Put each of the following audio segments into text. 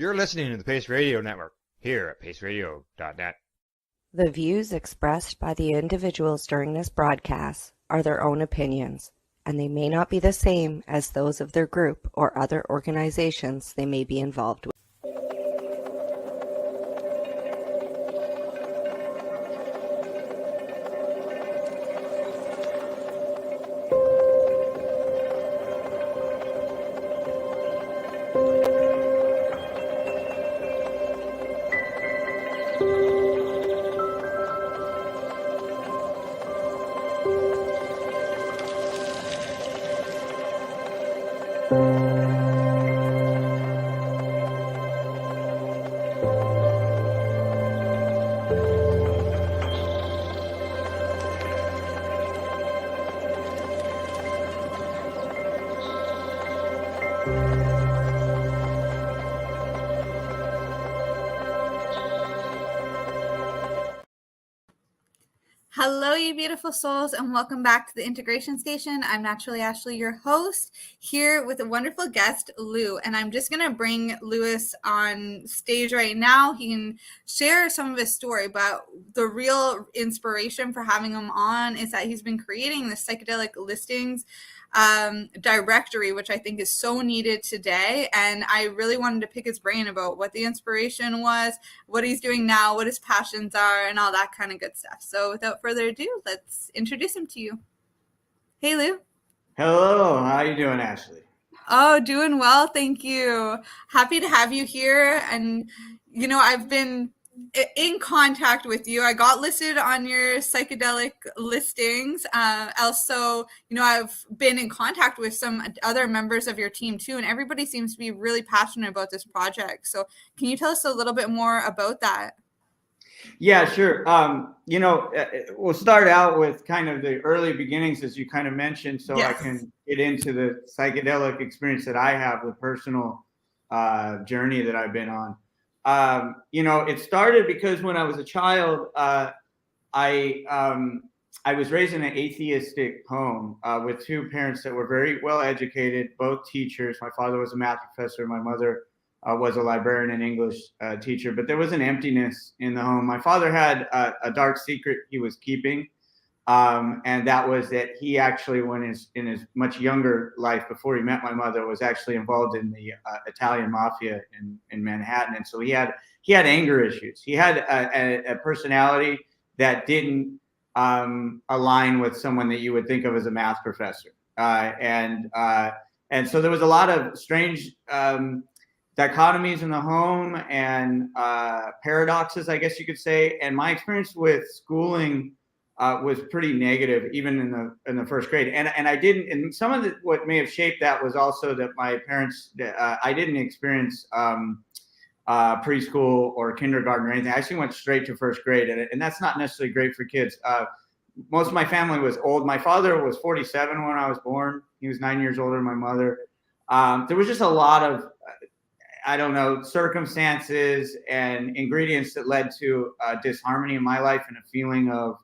You're listening to the Pace Radio Network here at paceradio.net. The views expressed by the individuals during this broadcast are their own opinions, and they may not be the same as those of their group or other organizations they may be involved with. Hello, you beautiful souls, and welcome back to the Integration Station. I'm Naturally Ashley, your host, here with a wonderful guest, Lou. And I'm just going to bring Louis on stage right now. He can share some of his story, but the real inspiration for having him on is that he's been creating the psychedelic listings directory, which I think is so needed today. And I really wanted to pick his brain about what the inspiration was, what he's doing now, what his passions are, and all that kind of good stuff. So without further ado, let's introduce him to you. Hey, Lou. Hello. How are you doing, Ashley? Oh, doing well. Thank you. Happy to have you here. And, you know, I've been in contact with you. I got listed on your psychedelic listings. Also, you know, I've been in contact with some other members of your team too, and everybody seems to be really passionate about this project. So can you tell us a little bit more about that? Yeah, sure. You know, we'll start out with kind of the early beginnings, as you kind of mentioned, so yes. I can get into the psychedelic experience that I have, the personal journey that I've been on. You know, it started because when I was a child, I was raised in an atheistic home with two parents that were very well educated, both teachers. My father was a math professor. My mother was a librarian and English teacher. But there was an emptiness in the home. My father had a dark secret he was keeping. And that was that he actually, in his much younger life, before he met my mother, was actually involved in the Italian mafia in Manhattan. And so he had anger issues. He had a personality that didn't align with someone that you would think of as a math professor. And so there was a lot of strange dichotomies in the home and paradoxes, I guess you could say. And my experience with schooling was pretty negative, even in the first grade. And I didn't, and some of what may have shaped that was also that my parents, I didn't experience preschool or kindergarten or anything. I actually went straight to first grade, and that's not necessarily great for kids. Most of my family was old. My father was 47 when I was born. He was 9 years older than my mother. There was just a lot of, I don't know, circumstances and ingredients that led to disharmony in my life and a feeling of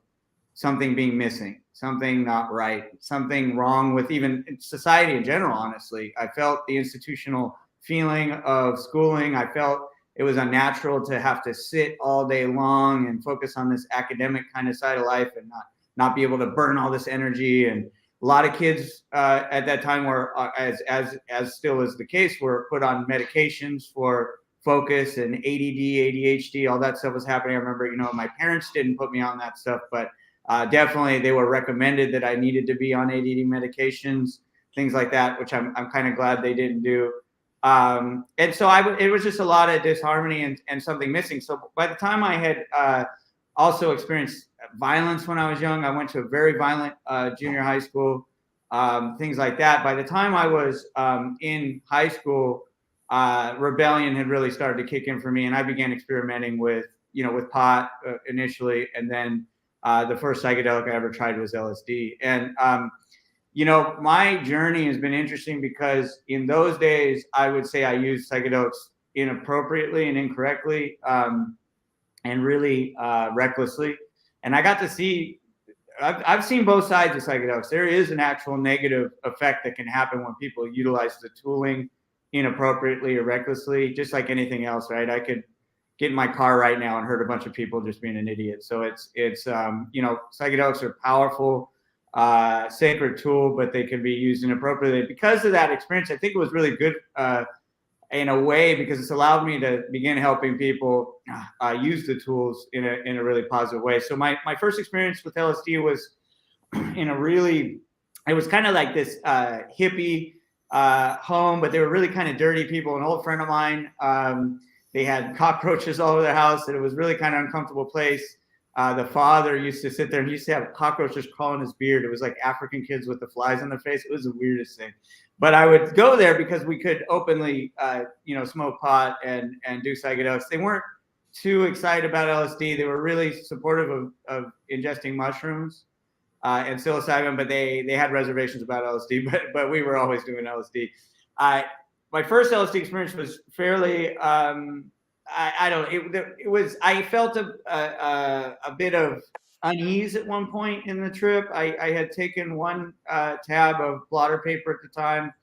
something being missing, something not right, something wrong with even society in general, honestly. I felt the institutional feeling of schooling. I felt it was unnatural to have to sit all day long and focus on this academic kind of side of life and not be able to burn all this energy. And a lot of kids at that time were, as still is the case, were put on medications for focus and ADD, ADHD, all that stuff was happening. I remember, you know, my parents didn't put me on that stuff, but definitely they were recommended that I needed to be on ADD medications, things like that, which I'm kind of glad they didn't do. And so it was just a lot of disharmony and something missing. So by the time I had also experienced violence when I was young, I went to a very violent junior high school, things like that. By the time I was in high school, rebellion had really started to kick in for me, and I began experimenting with pot initially, and then the first psychedelic I ever tried was LSD. And you know, my journey has been interesting because in those days, I would say I used psychedelics inappropriately and incorrectly, and really recklessly. And I got to see, I've seen both sides of psychedelics. There is an actual negative effect that can happen when people utilize the tooling inappropriately or recklessly, just like anything else, right? I could get in my car right now and hurt a bunch of people just being an idiot. So it's psychedelics are powerful, sacred tool, but they can be used inappropriately. Because of that experience, I think it was really good in a way, because it's allowed me to begin helping people use the tools in a really positive way. So my first experience with LSD was it was kind of like this hippie home, but they were really kind of dirty people. An old friend of mine, they had cockroaches all over their house, and it was really kind of uncomfortable place. The father used to sit there and he used to have cockroaches crawling his beard. It was like African kids with the flies on their face. It was the weirdest thing. But I would go there because we could openly, smoke pot and do psychedelics. They weren't too excited about LSD. They were really supportive of ingesting mushrooms and psilocybin, but they had reservations about LSD. But we were always doing LSD. My first LSD experience was fairly. I felt a bit of unease at one point in the trip. I had taken one tab of blotter paper at the time,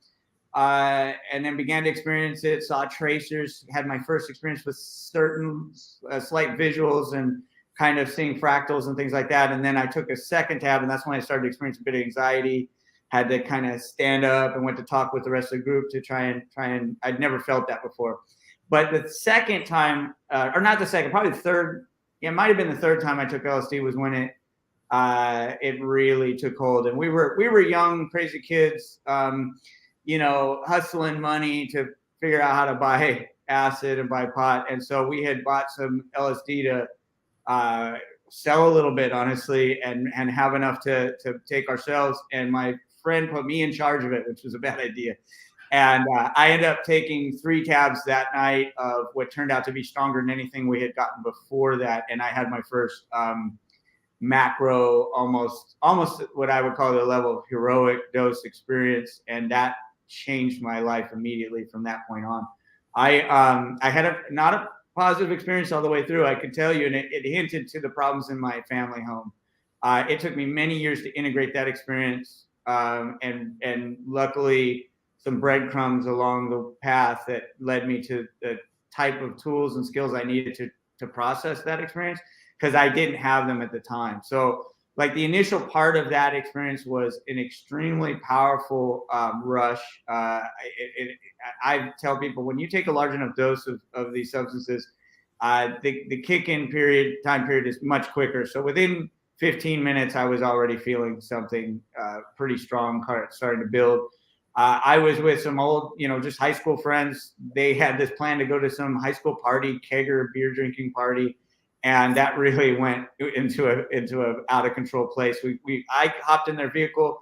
and then began to experience it, saw tracers, had my first experience with certain slight visuals and kind of seeing fractals and things like that. And then I took a second tab, and that's when I started to experience a bit of anxiety, had to kind of stand up and went to talk with the rest of the group to try and I'd never felt that before. But the second time, or not the second, probably the third, it might have been the third time I took LSD was when it really took hold. And we were young, crazy kids, hustling money to figure out how to buy acid and buy pot. And so we had bought some LSD to sell a little bit, honestly, and have enough to take ourselves. And my friend put me in charge of it, which was a bad idea. And I ended up taking 3 tabs that night of what turned out to be stronger than anything we had gotten before that. And I had my first macro, almost what I would call the level of heroic dose experience. And that changed my life immediately from that point on. I had not a positive experience all the way through, I could tell you, and it hinted to the problems in my family home. It took me many years to integrate that experience. And luckily, some breadcrumbs along the path that led me to the type of tools and skills I needed to process that experience, because I didn't have them at the time. So like the initial part of that experience was an extremely powerful rush. I tell people, when you take a large enough dose of these substances, the kick-in time period is much quicker. So within 15 minutes, I was already feeling something pretty strong starting to build. I was with some old, just high school friends. They had this plan to go to some high school party, kegger beer drinking party, and that really went into a out of control place. I hopped in their vehicle,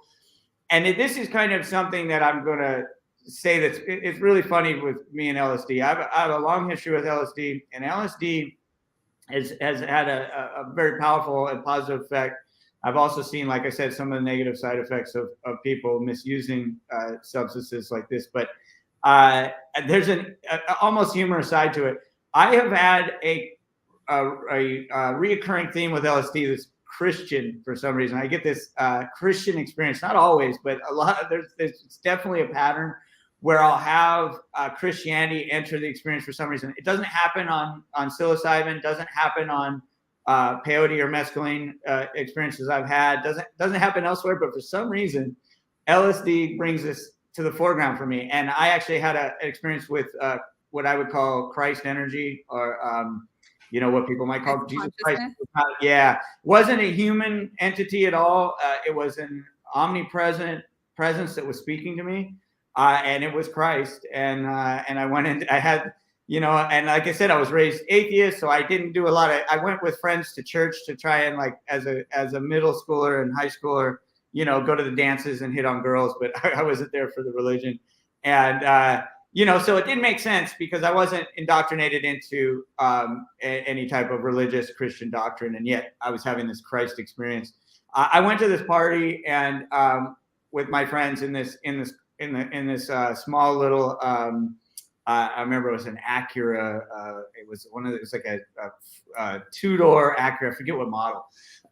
and this is kind of something that I'm going to say it's really funny with me and LSD. I have a long history with LSD, and LSD has had a very powerful and positive effect. I've also seen, like I said, some of the negative side effects of people misusing substances like this. But there's an almost humorous side to it. I have had a reoccurring theme with LSD that's Christian for some reason. I get this Christian experience, not always, but a lot. There's definitely a pattern where I'll have Christianity enter the experience for some reason. It doesn't happen on psilocybin, doesn't happen on peyote or mescaline experiences I've had, doesn't happen elsewhere, but for some reason LSD brings this to the foreground for me. And I actually had an experience with what I would call Christ energy, or what people might call Jesus Christ. Wasn't a human entity at all. It was an omnipresent presence that was speaking to me, and it was Christ. And I went in, I had, and like I said, I was raised atheist, so I didn't do a lot of. I went with friends to church to try and, like, as a middle schooler and high schooler, go to the dances and hit on girls, but I wasn't there for the religion. And so it didn't make sense because I wasn't indoctrinated into any type of religious Christian doctrine, and yet I was having this Christ experience. I went to this party and with my friends in this small little I remember it was an Acura. It was like a two-door Acura. I forget what model,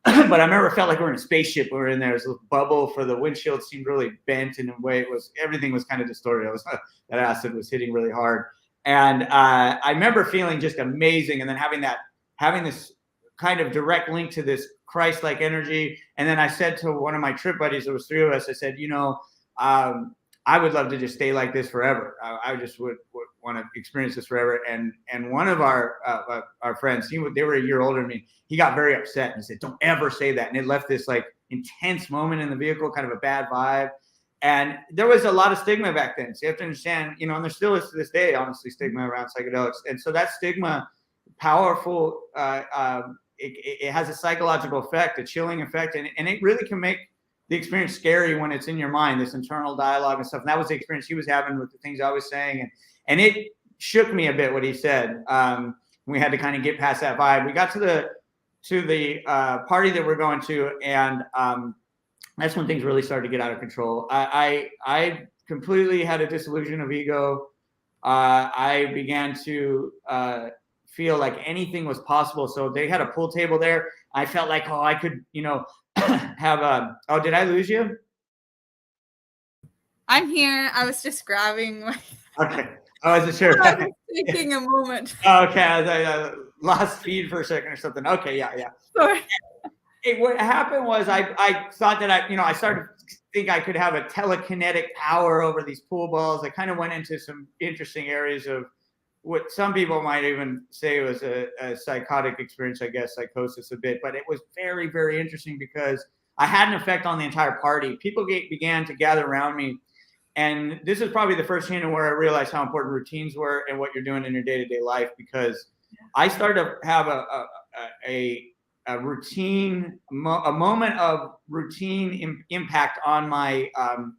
but I remember it felt like we were in a spaceship. We were in there. There was a bubble for the windshield, seemed really bent in a way. Everything was kind of distorted. That acid was hitting really hard, and I remember feeling just amazing, and then having this kind of direct link to this Christ-like energy. And then I said to one of my trip buddies, there was three of us, I said, I would love to just stay like this forever. I just would want to experience this forever. And one of our friends, they were a year older than me. He got very upset and he said, "Don't ever say that." And it left this like intense moment in the vehicle, kind of a bad vibe. And there was a lot of stigma back then. So you have to understand, and there still is to this day, honestly, stigma around psychedelics. And so that stigma, powerful, it has a psychological effect, a chilling effect, and it really can make the experience scary when it's in your mind, this internal dialogue and stuff. And that was the experience he was having with the things I was saying. And it shook me a bit what he said. We had to kind of get past that vibe. We got to the party that we're going to, and that's when things really started to get out of control. I completely had a disillusion of ego. I began to feel like anything was possible. So they had a pool table there. I felt like, I could, have did I lose you? I'm here. I was just grabbing my. Okay. I wasn't sure. I was taking a moment. Okay. I lost feed for a second or something. Okay. Yeah. Sorry. What happened was I thought that I started to think I could have a telekinetic power over these pool balls. I kind of went into some interesting areas of what some people might even say was a psychotic experience, I guess, psychosis a bit. But it was very, very interesting because I had an effect on the entire party. People began to gather around me. And this is probably the first time where I realized how important routines were and what you're doing in your day-to-day life, because I started to have a routine, a moment of routine impact on my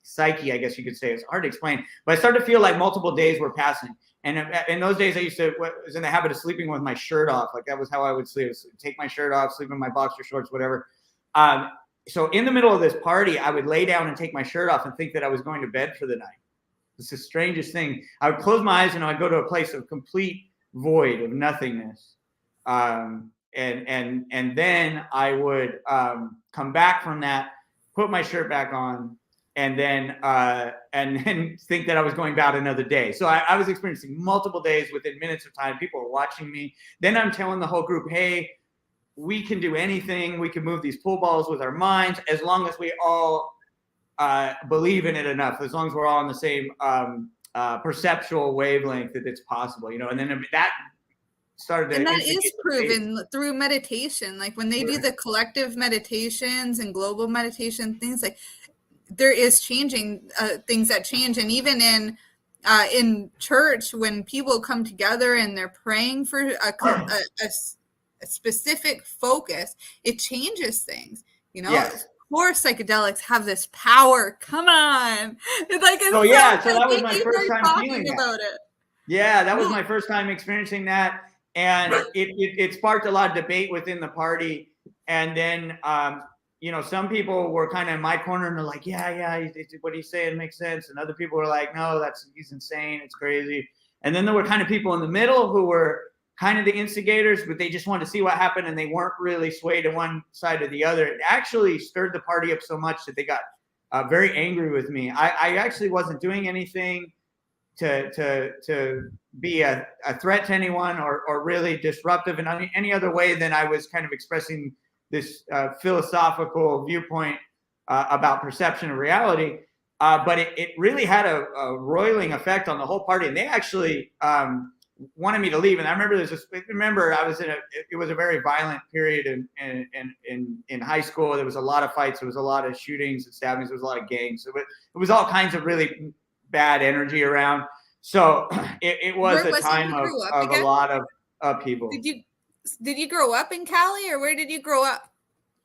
psyche, I guess you could say. It's hard to explain, but I started to feel like multiple days were passing. And in those days, I was in the habit of sleeping with my shirt off. Like that was how I would sleep. Take my shirt off, sleep in my boxer shorts, whatever. So in the middle of this party, I would lay down and take my shirt off and think that I was going to bed for the night. It's the strangest thing. I would close my eyes and I'd go to a place of complete void, of nothingness. And then I would come back from that, put my shirt back on, and then think that I was going about another day. So I was experiencing multiple days within minutes of time. People were watching me. Then I'm telling the whole group, hey, we can do anything. We can move these pool balls with our minds as long as we all believe in it enough, as long as we're all on the same perceptual wavelength that it's possible, And then that started. And that is proven through meditation. Like when they do the collective meditations and global meditation, things like there is changing things that change. And even in church, when people come together and they're praying for a specific focus, it changes things, Yes. Of course, psychedelics have this power. Come on. It's like, so that was my first time feeling about it. Yeah, that was my first time experiencing that. And it sparked a lot of debate within the party. And then, some people were kind of in my corner and they're like, yeah, what he's saying makes sense. And other people were like, no, he's insane. It's crazy. And then there were kind of people in the middle who were kind of the instigators, but they just wanted to see what happened and they weren't really swayed to one side or the other. It actually stirred the party up so much that they got very angry with me. I actually wasn't doing anything to be a threat to anyone or really disruptive in any other way than I was kind of expressing this philosophical viewpoint about perception of reality. But it really had a roiling effect on the whole party. And they actually wanted me to leave. And I remember I was it was a very violent period in high school. There was a lot of fights. There was a lot of shootings and stabbings. There was a lot of gangs. So it was all kinds of really bad energy around. So it was a time of a lot of upheaval. Did you grow up in Cali, or where did you grow up?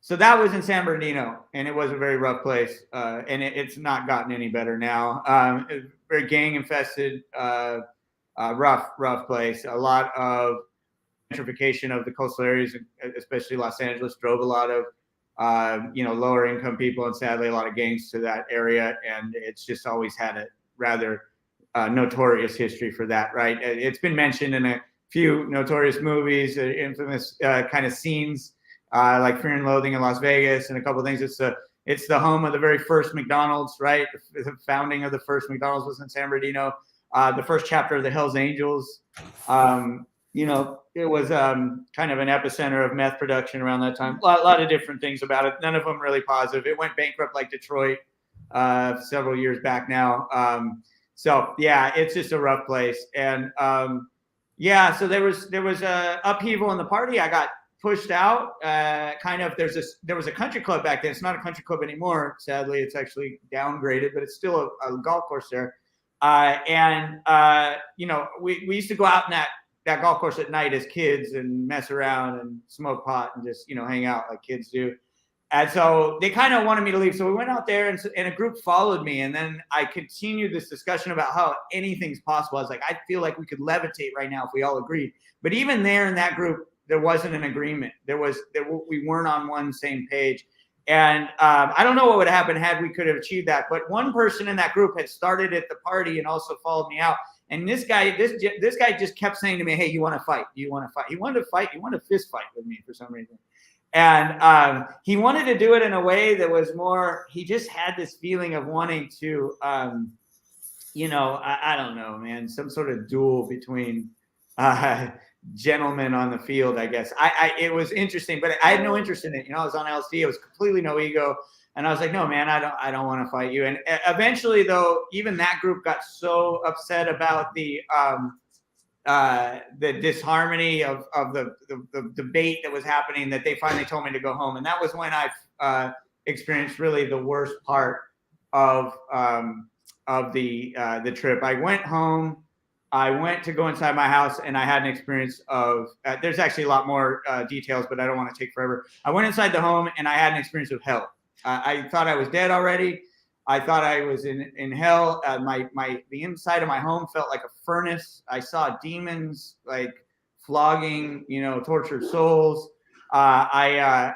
So that was in San Bernardino, and it was a very rough place. And it's not gotten any better now. Very gang infested, rough place. A lot of gentrification of the coastal areas, especially Los Angeles, drove a lot of lower income people, and sadly a lot of gangs to that area. And it's just always had a rather notorious history for that, right? It's been mentioned in a few notorious movies, infamous kind of scenes, like Fear and Loathing in Las Vegas and a couple of things. It's the home of the very first McDonald's, right? The founding of the first McDonald's was in San Bernardino. The first chapter of the Hells Angels, it was kind of an epicenter of meth production around that time. A lot of different things about it. None of them really positive. It went bankrupt like Detroit several years back now. So yeah, it's just a rough place. And so there was a upheaval in the party. I got pushed out. There was a country club back then. It's not a country club anymore. Sadly, it's actually downgraded, but it's still a golf course there. We used to go out in that golf course at night as kids and mess around and smoke pot and just, hang out like kids do. And so they kind of wanted me to leave. So we went out there and a group followed me. And then I continued this discussion about how anything's possible. I was like, I feel like we could levitate right now if we all agreed. But even there in that group, there wasn't an agreement. We weren't on one same page. And I don't know what would have happened had we could have achieved that. But one person in that group had started at the party and also followed me out. And this guy just kept saying to me, "Hey, you want to fight? Do you want to fight?" He wanted to fight. He wanted to fist fight with me for some reason. And he wanted to do it in a way that was more, he just had this feeling of wanting to, I don't know, man, some sort of duel between gentlemen on the field, I guess. It was interesting, but I had no interest in it. I was on LSD. It was completely no ego. And I was like, no, man, I don't want to fight you. And eventually, though, even that group got so upset about the disharmony of the debate that was happening that they finally told me to go home. And that was when I experienced really the worst part of the trip. I went home. I went to go inside my house, and I had an experience of there's actually a lot more details, but I don't want to take forever. I went inside the home, and I had an experience of hell. I thought I was dead already. I thought I was in hell. The inside of my home felt like a furnace. I saw demons like flogging, tortured souls. I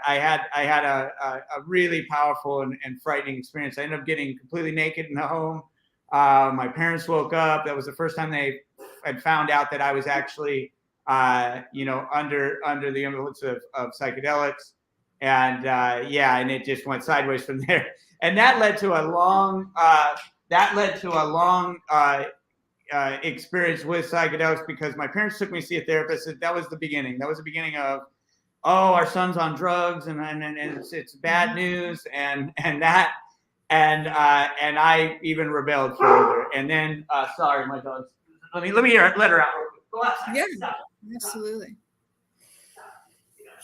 had a really powerful and frightening experience. I ended up getting completely naked in the home. My parents woke up. That was the first time they had found out that I was actually, under the influence of psychedelics. And and it just went sideways from there. And that led to a long experience with psychedelics because my parents took me to see a therapist. That was the beginning. That was the beginning of, our son's on drugs and it's bad news and I even rebelled further. And then sorry, my dog's. Let me let her out. Go outside. Yeah, absolutely.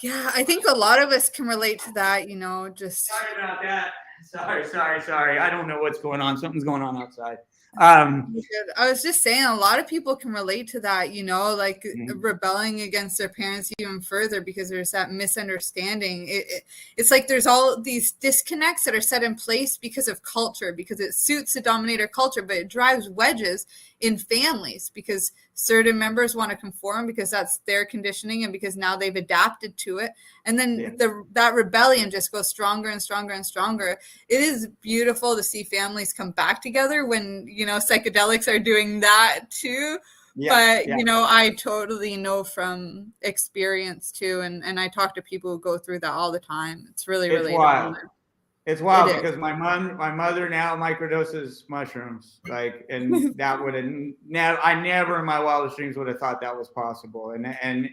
Yeah, I think a lot of us can relate to that, just. Sorry about that. Sorry. I don't know what's going on. Something's going on outside. I was just saying a lot of people can relate to that, like rebelling against their parents even further because there's that misunderstanding. It's like there's all these disconnects that are set in place because of culture, because it suits the dominator culture, but it drives wedges in families because certain members want to conform because that's their conditioning and because now they've adapted to it. And then that rebellion just goes stronger and stronger and stronger. It is beautiful to see families come back together when, psychedelics are doing that too. I totally know from experience too. And I talk to people who go through that all the time. It's really, really wild. It's wild because my mother now microdoses mushrooms, and that would have I never in my wildest dreams would have thought that was possible. And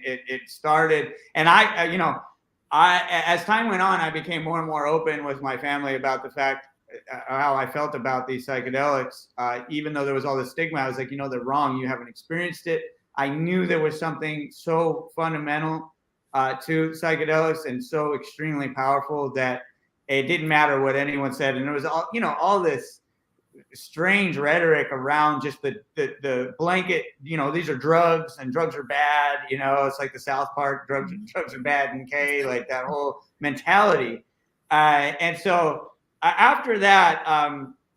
it started, and I as time went on, I became more and more open with my family about the fact how I felt about these psychedelics. Even though there was all this stigma, I was like, they're wrong. You haven't experienced it. I knew there was something so fundamental to psychedelics and so extremely powerful that it didn't matter what anyone said. And there was all this strange rhetoric around just the blanket, these are drugs and drugs are bad. It's like the South Park drugs are bad and K, like that whole mentality. And so after that,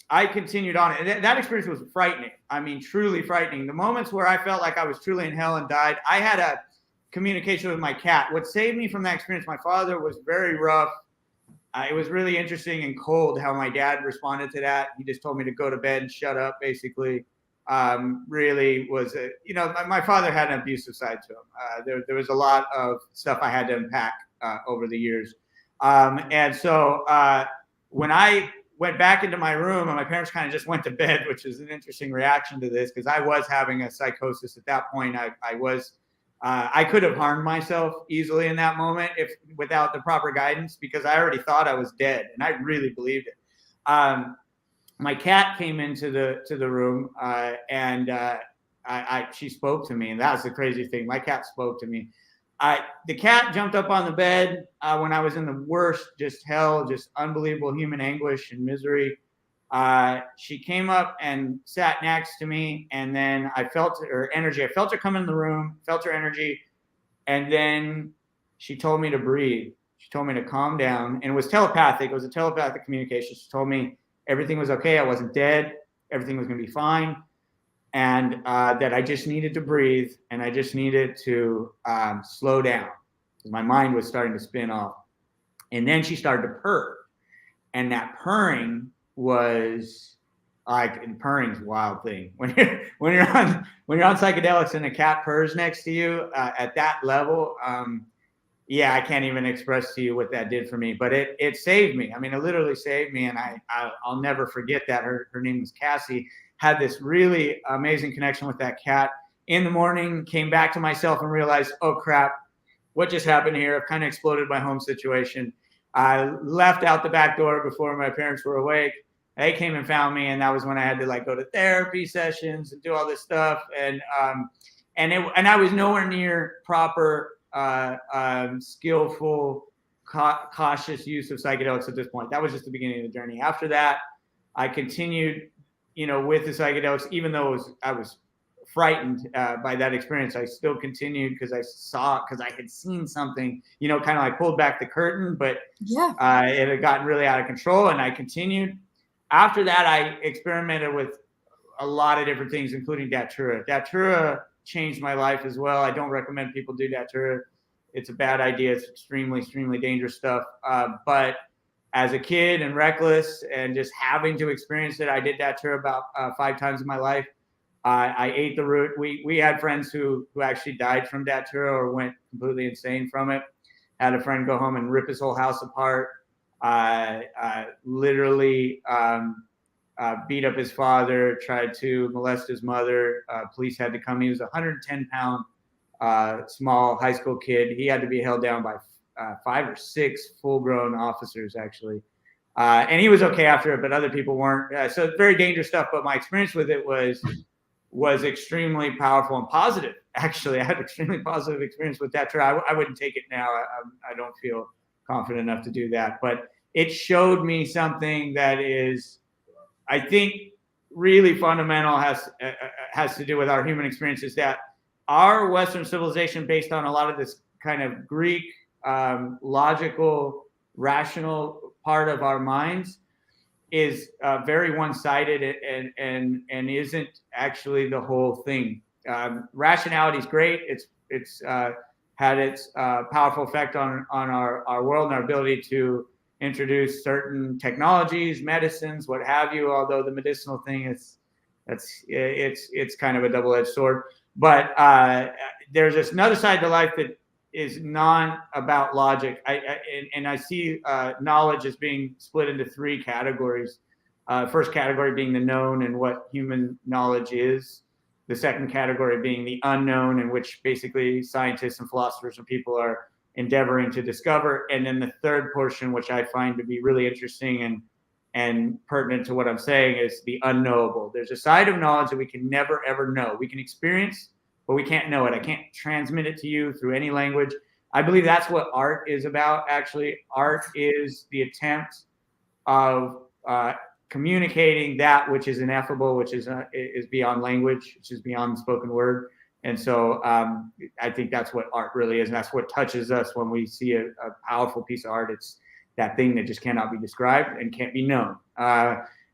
I continued on. And that experience was frightening. I mean, truly frightening. The moments where I felt like I was truly in hell and died, I had a communication with my cat. What saved me from that experience, my father was very rough. It was really interesting and cold how my dad responded to that. He just told me to go to bed and shut up, basically. really was, my father had an abusive side to him. There was a lot of stuff I had to unpack over the years. And so when I went back into my room and my parents kind of just went to bed, which is an interesting reaction to this, because I was having a psychosis at that point. I could have harmed myself easily in that moment without the proper guidance, because I already thought I was dead, and I really believed it. My cat came into the room, and she spoke to me, and that was the crazy thing. My cat spoke to me. The cat jumped up on the bed when I was in the worst, just hell, just unbelievable human anguish and misery. She came up and sat next to me, and then I felt her energy. I felt her come in the room, felt her energy, and then she told me to breathe. She told me to calm down, and it was telepathic. It was a telepathic communication. She told me everything was okay. I wasn't dead. Everything was going to be fine. And that I just needed to breathe, and I just needed to slow down. My mind was starting to spin off. And then she started to purr. And that purring was purring's a wild thing. When you're on psychedelics and a cat purrs next to you at that level, I can't even express to you what that did for me. But it saved me. I mean, it literally saved me, and I'll never forget that. Her name was Cassie. Had this really amazing connection with that cat. In the morning, came back to myself and realized, oh crap, what just happened here? I've kind of exploded my home situation. I left out the back door before my parents were awake. They came and found me, and that was when I had to go to therapy sessions and do all this stuff. And I was nowhere near proper, skillful, cautious use of psychedelics at this point. That was just the beginning of the journey. After that, I continued with the psychedelics, even though I was frightened by that experience, I still continued because I had seen something, kind of like pulled back the curtain, but it had gotten really out of control, and I continued. After that, I experimented with a lot of different things, including Datura. Datura changed my life as well. I don't recommend people do Datura. It's a bad idea. It's extremely, extremely dangerous stuff. But as a kid and reckless and just having to experience it, I did Datura about 5 times in my life. I ate the root. We had friends who actually died from Datura or went completely insane from it. Had a friend go home and rip his whole house apart. Literally beat up his father, tried to molest his mother. Police had to come. He was a 110-pound small high school kid. He had to be held down by 5 or 6 full-grown officers, actually. And he was okay after it, but other people weren't. So very dangerous stuff. But my experience with it was extremely powerful and positive. Actually, I had extremely positive experience with that. I wouldn't take it now. I don't feel confident enough to do that. But it showed me something that is, I think, really fundamental, has to do with our human experiences, that our Western civilization, based on a lot of this kind of Greek, logical, rational part of our minds, is very one-sided and isn't actually the whole thing. Rationality is great. It's had its powerful effect on our world and our ability to introduce certain technologies, medicines, what have you. Although the medicinal thing it's kind of a double-edged sword. But there's this another side to life that is not about logic. I see knowledge as being split into 3 categories. First category being the known and what human knowledge is. The second category being the unknown, in which basically scientists and philosophers and people are endeavoring to discover. And then the third portion, which I find to be really interesting and pertinent to what I'm saying, is the unknowable. There's a side of knowledge that we can never, ever know. We can experience, but we can't know it. I can't transmit it to you through any language. I believe that's what art is about, actually. Art is the attempt of communicating that which is ineffable, which is beyond language, which is beyond spoken word. And so I think that's what art really is. And that's what touches us when we see a powerful piece of art. It's that thing that just cannot be described and can't be known.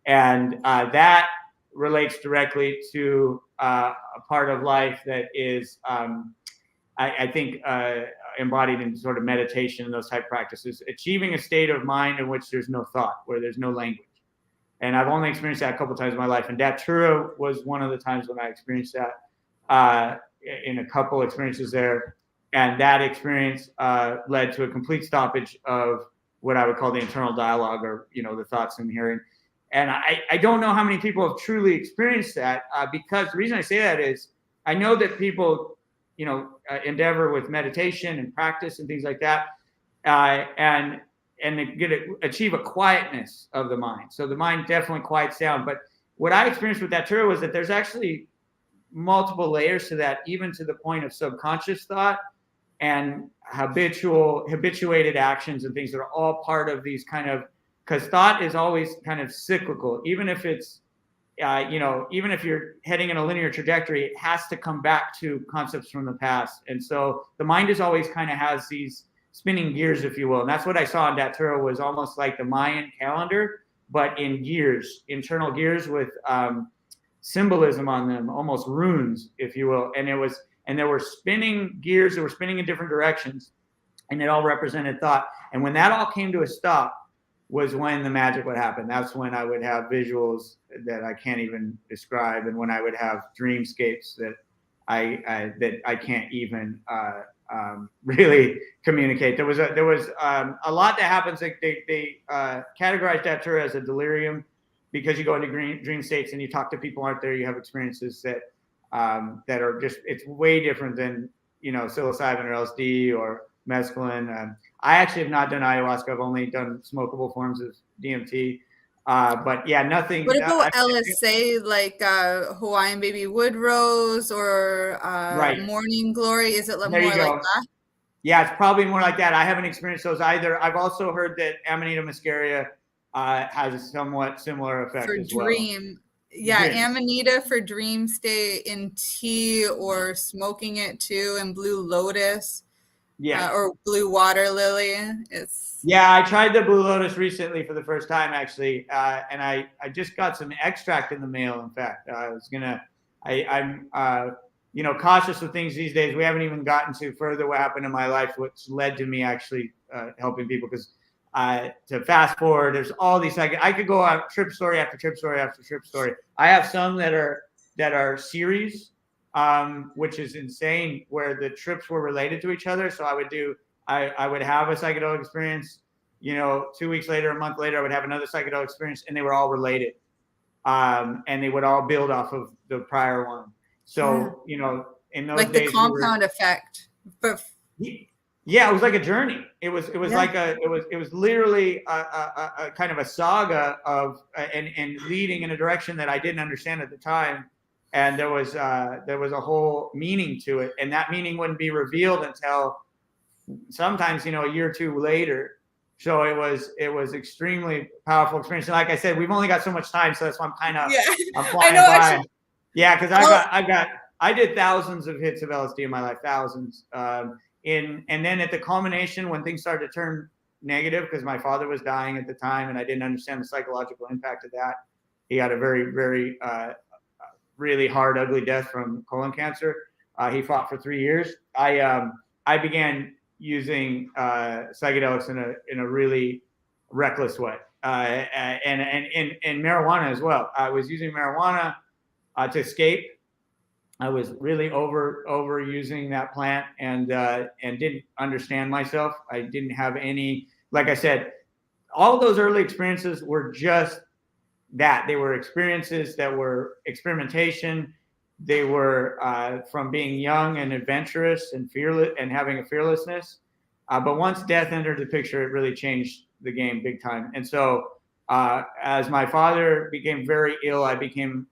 And that relates directly to a part of life that is, I think, embodied in sort of meditation and those type practices, achieving a state of mind in which there's no thought, where there's no language. And I've only experienced that a couple times in my life. And Datura was one of the times when I experienced that in a couple experiences there. And that experience led to a complete stoppage of what I would call the internal dialogue, or, the thoughts I'm hearing. And I don't know how many people have truly experienced that, because the reason I say that is I know that people, endeavor with meditation and practice and things like that, and achieve a quietness of the mind. So the mind definitely quiets down. But what I experienced with that was that there's actually multiple layers to that, even to the point of subconscious thought and habituated actions and things that are all part of these kind of, because thought is always kind of cyclical. Even if it's, even if you're heading in a linear trajectory, it has to come back to concepts from the past. And so the mind is always kind of has these spinning gears, if you will. And that's what I saw in Datura, was almost like the Mayan calendar, but in gears, internal gears with symbolism on them, almost runes, if you will. And there were spinning gears that were spinning in different directions, and it all represented thought. And when that all came to a stop was when the magic would happen. That's when I would have visuals that I can't even describe, and when I would have dreamscapes that I can't even really communicate. There was a lot that happens. They categorized Datura as a delirium, because you go into dream states and you talk to people who aren't there. You have experiences that are just, it's way different than psilocybin or LSD or mescaline. I actually have not done ayahuasca. I've only done smokable forms of DMT. But yeah, nothing. What about LSA, like Hawaiian baby wood rose or right. morning glory? Is it more like that? Yeah, it's probably more like that. I haven't experienced those either. I've also heard that Amanita muscaria has a somewhat similar effect for as dream. Well. Yeah, Amanita for dream state in tea, or smoking it too, and blue lotus. Yeah, or blue water lily. Yeah, I tried the blue lotus recently for the first time, actually, and I just got some extract in the mail. In fact, I'm cautious with things these days. We haven't even gotten to further what happened in my life, which led to me actually helping people. Because to fast forward, there's all these. I could go on trip story after trip story after trip story. I have some that are series. Which is insane, where the trips were related to each other. So I would have a psychedelic experience, 2 weeks later, a month later, I would have another psychedelic experience, and they were all related. And they would all build off of the prior one. So, in those like days, the compound effect. But yeah, it was like a journey. It was literally a kind of a saga of and leading in a direction that I didn't understand at the time. And there was a whole meaning to it, and that meaning wouldn't be revealed until sometimes a year or two later. So it was extremely powerful experience. And like I said, we've only got so much time, so that's why I'm flying by. Yeah, because I did thousands of hits of LSD in my life, thousands. And then at the culmination, when things started to turn negative, because my father was dying at the time, and I didn't understand the psychological impact of that. He had a very, very really hard, ugly death from colon cancer. He fought for 3 years. I began using psychedelics in a really reckless way, and marijuana as well. I was using marijuana to escape. I was really over using that plant, and didn't understand myself. I didn't have any, like I said, all those early experiences were just that. They were experiences that were experimentation. They were from being young and adventurous and fearless and having a fearlessness. But once death entered the picture, it really changed the game big time. And so as my father became very ill, I became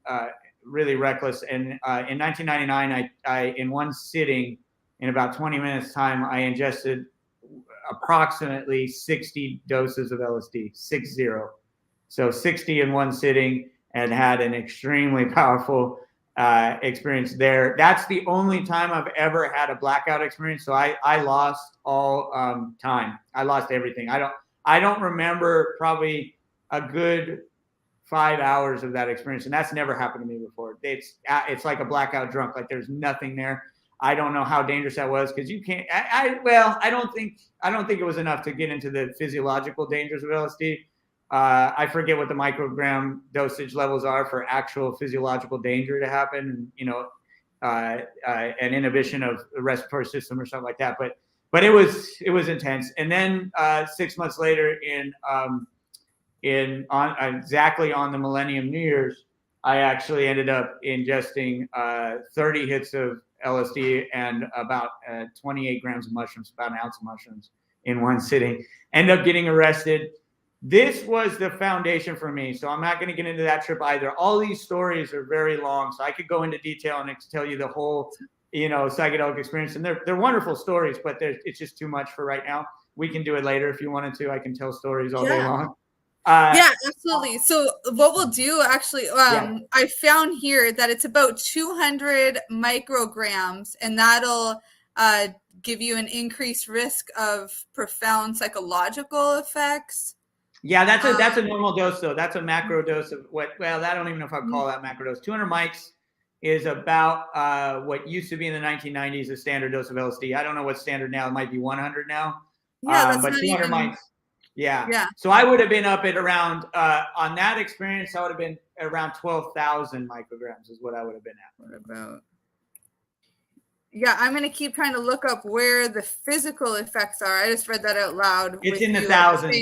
really reckless. And in 1999, I in one sitting, in about 20 minutes time, I ingested approximately 60 doses of LSD, 60. So 60 in one sitting, and had an extremely powerful experience there. That's the only time I've ever had a blackout experience. So I lost all time. I lost everything. I don't remember probably a good 5 hours of that experience, and that's never happened to me before. It's like a blackout drunk. Like there's nothing there. I don't know how dangerous that was, because you can't. I don't think it was enough to get into the physiological dangers of LSD. I forget what the microgram dosage levels are for actual physiological danger to happen, and an inhibition of the respiratory system or something like that. But it was intense. And then 6 months later, exactly on the Millennium New Year's, I actually ended up ingesting 30 hits of LSD and about 28 grams of mushrooms, about an ounce of mushrooms in one sitting. Ended up getting arrested. This was the foundation for me. So I'm not going to get into that trip either. All these stories are very long, so I could go into detail and tell you the whole, psychedelic experience. And they're wonderful stories, but it's just too much for right now. We can do it later if you wanted to. I can tell stories all day long. Yeah, absolutely. So what we'll do actually, I found here that it's about 200 micrograms, and that'll give you an increased risk of profound psychological effects. Yeah, that's a normal dose though. That's a macro dose of I don't even know if I'd call that macro dose. 200 mics is about what used to be in the 1990s a standard dose of LSD. I don't know what's standard now. It might be 100 now. Yeah, but 200 mics. Yeah. So I would have been up at around on that experience. I would have been around 12,000 micrograms is what I would have been at. What about? Yeah, I'm going to keep trying to look up where the physical effects are. I just read that out loud. It's in the thousands.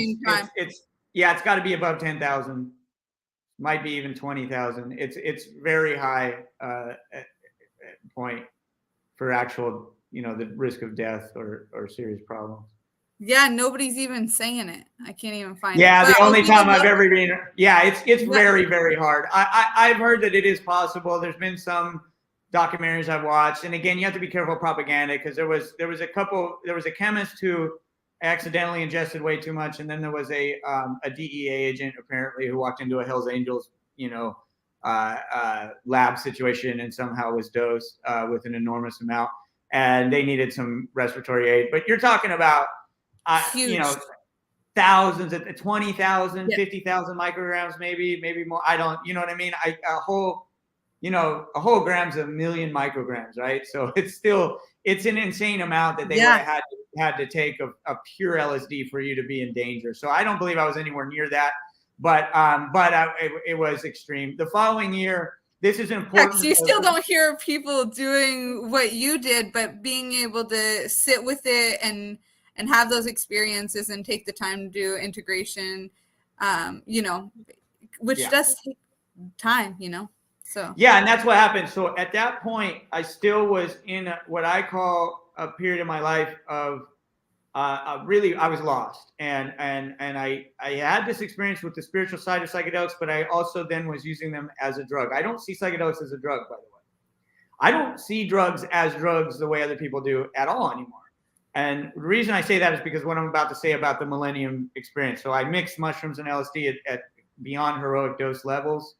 It's got to be above 10,000. Might be even 20,000. It's very high point for actual, the risk of death or serious problems. Yeah, nobody's even saying it. I can't even find it. Yeah, the only time I've ever been. Yeah, it's very, very hard. I've heard that it is possible. There's been some documentaries I've watched, and again, you have to be careful of propaganda because there was a chemist who accidentally ingested way too much, and then there was a DEA agent apparently who walked into a Hell's Angels lab situation and somehow was dosed with an enormous amount, and they needed some respiratory aid. But you're talking about thousands at 20,000, 50,000 micrograms, maybe more. I don't, you know what I mean? A whole gram's a million micrograms, right? So it's an insane amount that they had to take of pure LSD for you to be in danger. So I don't believe I was anywhere near that, but it was extreme. The following year, this is important. So you still don't hear people doing what you did, but being able to sit with it and have those experiences and take the time to do integration, which does take time, So yeah, and that's what happened. So at that point, I still was in what I call a period of my life of really I was lost, and I had this experience with the spiritual side of psychedelics, but I also then was using them as a drug. I don't see psychedelics as a drug, by the way. I don't see drugs as drugs the way other people do at all anymore. And the reason I say that is because what I'm about to say about the Millennium experience. So I mixed mushrooms and LSD at beyond heroic dose levels.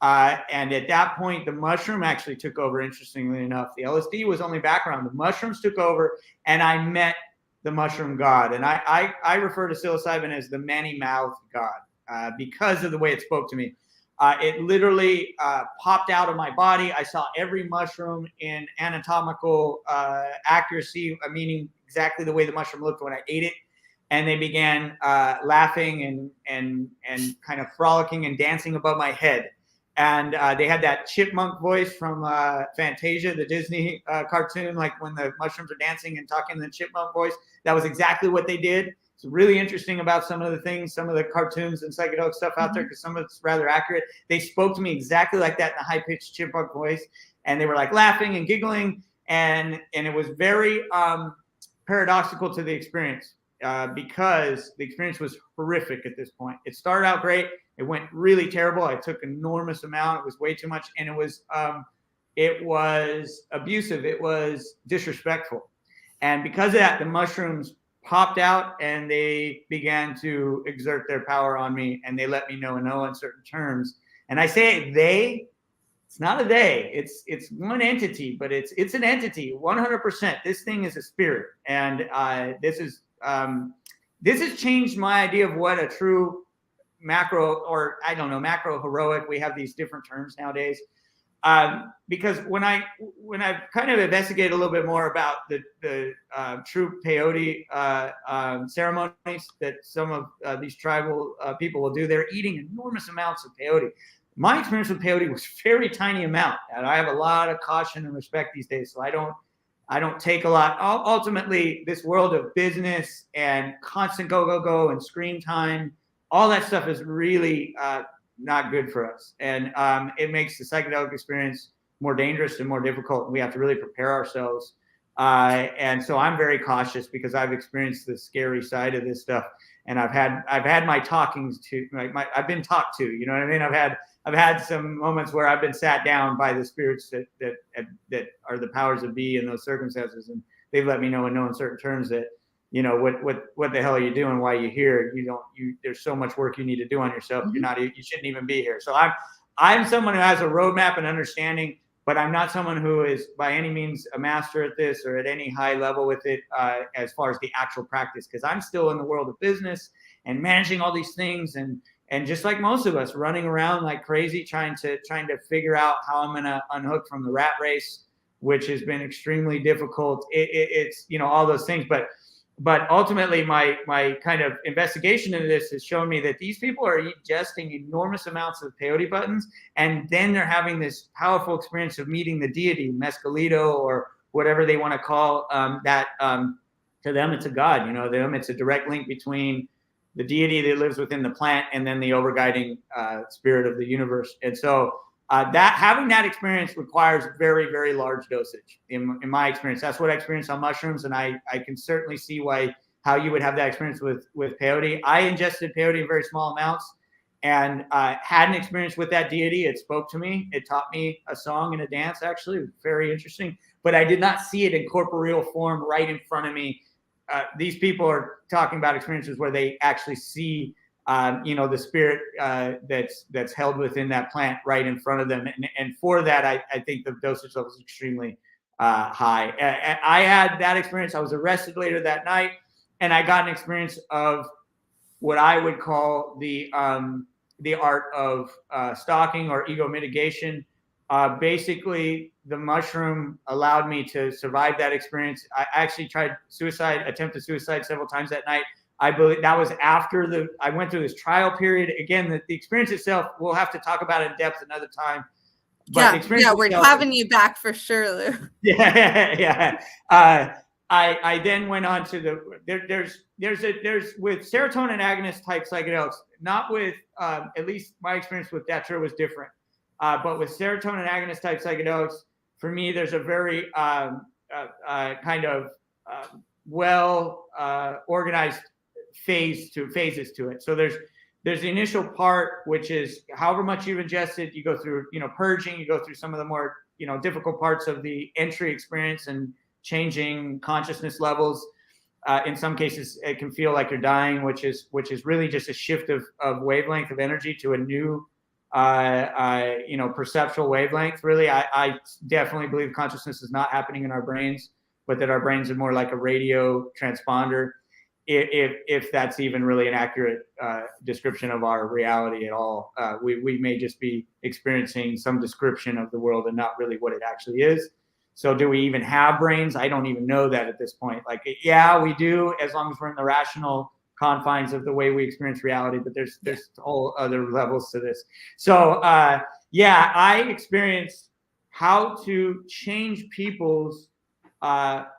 And at that point, the mushroom actually took over, interestingly enough. The LSD was only background. The mushrooms took over, and I met the mushroom god. And I refer to psilocybin as the many-mouthed god because of the way it spoke to me. It literally popped out of my body. I saw every mushroom in anatomical accuracy, meaning exactly the way the mushroom looked when I ate it. And they began laughing and kind of frolicking and dancing above my head. And they had that chipmunk voice from Fantasia, the Disney cartoon, like when the mushrooms are dancing and talking in the chipmunk voice. That was exactly what they did. It's really interesting about some of the cartoons and psychedelic stuff out there, because some of it's rather accurate. They spoke to me exactly like that in a high-pitched chipmunk voice, and they were like laughing and giggling, and it was very paradoxical to the experience because the experience was horrific at this point. It started out great. It went really terrible. I took an enormous amount. It was way too much, and it was abusive. It was disrespectful, and because of that, the mushrooms popped out and they began to exert their power on me, and they let me know in no uncertain terms. And I say they, it's not a they, it's one entity, but it's an entity 100%. This thing is a spirit, and this has changed my idea of what a true macro, or I don't know, macro heroic. We have these different terms nowadays. Because when I've kind of investigated a little bit more about the true peyote ceremonies that some of these tribal people will do, they're eating enormous amounts of peyote. My experience with peyote was very tiny amount, and I have a lot of caution and respect these days, so I don't take a lot. Ultimately, this world of business and constant go and screen time, all that stuff is really not good for us, and it makes the psychedelic experience more dangerous and more difficult. We have to really prepare ourselves, and so I'm very cautious because I've experienced the scary side of this stuff, and I've had my talkings to, like, I've been talked to. You know what I mean? I've had some moments where I've been sat down by the spirits that are the powers that be in those circumstances, and they've let me know in no uncertain terms that, you know, what the hell are you doing? Why are you here? There's so much work you need to do on yourself. Mm-hmm. You shouldn't even be here. So I'm someone who has a roadmap and understanding, but I'm not someone who is by any means a master at this or at any high level with it as far as the actual practice, because I'm still in the world of business and managing all these things, and just like most of us, running around like crazy trying to figure out how I'm going to unhook from the rat race, which has been extremely difficult. It's, you know, all those things, but ultimately my kind of investigation into this has shown me that these people are ingesting enormous amounts of peyote buttons, and then they're having this powerful experience of meeting the deity, mescalito, or whatever they want to call that. To them, it's a god. You know, them, it's a direct link between the deity that lives within the plant and then the overguiding spirit of the universe. And so that having that experience requires very, very large dosage. In my experience, that's what I experienced on mushrooms, and I can certainly see how you would have that experience with peyote. I ingested peyote in very small amounts and had an experience with that deity. It spoke to me. It taught me a song and a dance, actually. It was very interesting. But I did not see it in corporeal form right in front of me. These people are talking about experiences where they actually see the spirit that's held within that plant right in front of them. And for that, I think the dosage level is extremely high. I had that experience. I was arrested later that night, and I got an experience of what I would call the art of stalking or ego mitigation. Basically, the mushroom allowed me to survive that experience. I actually attempted suicide several times that night. I believe that was after I went through this trial period. Again, the experience itself, we'll have to talk about it in depth another time. But yeah, we're having you back for sure, Lou. Yeah. I then went on to there's with serotonin agonist type psychedelics, not with at least my experience with Datura was different. But with serotonin agonist type psychedelics, for me, there's a very kind of well organized phases to it. So there's the initial part, which is however much you've ingested, you go through, purging, you go through some of the more, difficult parts of the entry experience and changing consciousness levels. In some cases, it can feel like you're dying, which is really just a shift of wavelength of energy to a new perceptual wavelength. Really, I definitely believe consciousness is not happening in our brains, but that our brains are more like a radio transponder, if that's even really an accurate description of our reality at all. We may just be experiencing some description of the world and not really what it actually is. So do we even have brains? I don't even know that at this point. Like, yeah, we do, as long as we're in the rational confines of the way we experience reality, but there's whole other levels to this. So I experienced how to change people's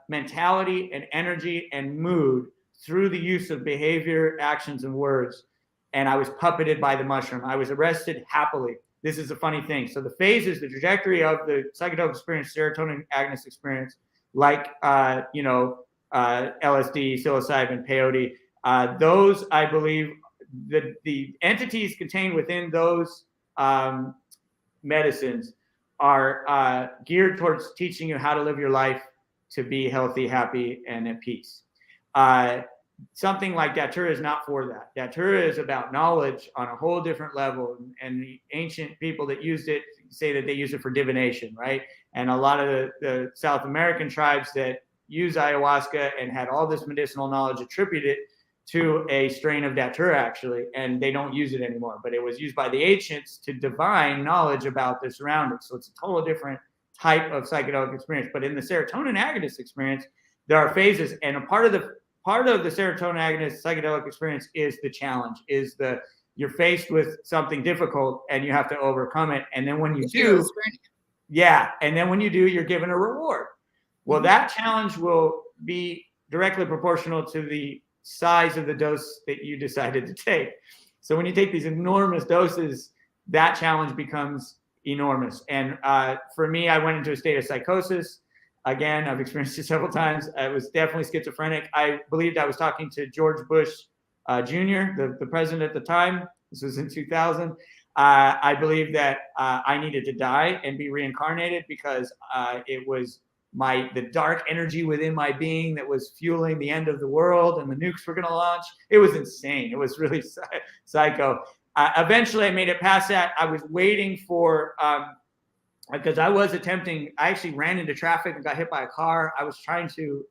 mentality and energy and mood through the use of behavior, actions, and words. And I was puppeted by the mushroom. I was arrested happily. This is a funny thing. So the phases, the trajectory of the psychedelic experience, serotonin agonist experience, like LSD, psilocybin, peyote, those, I believe, the entities contained within those medicines are geared towards teaching you how to live your life to be healthy, happy, and at peace. Something like Datura is not for that. Datura is about knowledge on a whole different level. And the ancient people that used it say that they use it for divination, right? And a lot of the South American tribes that use ayahuasca and had all this medicinal knowledge attributed to a strain of Datura, actually, and they don't use it anymore. But it was used by the ancients to divine knowledge about their surroundings. So it's a totally different type of psychedelic experience. But in the serotonin agonist experience, there are phases, and a part of the serotonin agonist psychedelic experience is the challenge, you're faced with something difficult and you have to overcome it. And then when you do, and then when you do, you're given a reward. Well, that challenge will be directly proportional to the size of the dose that you decided to take. So when you take these enormous doses, that challenge becomes enormous. And for me, I went into a state of psychosis. Again, I've experienced it several times. I was definitely schizophrenic. I believed I was talking to George Bush Jr., the president at the time. This was in 2000. I believed that I needed to die and be reincarnated because it was the dark energy within my being that was fueling the end of the world, and the nukes were going to launch. It was insane. It was really psycho. Eventually, I made it past that. I was waiting for, because I actually ran into traffic and got hit by a car. I was trying to,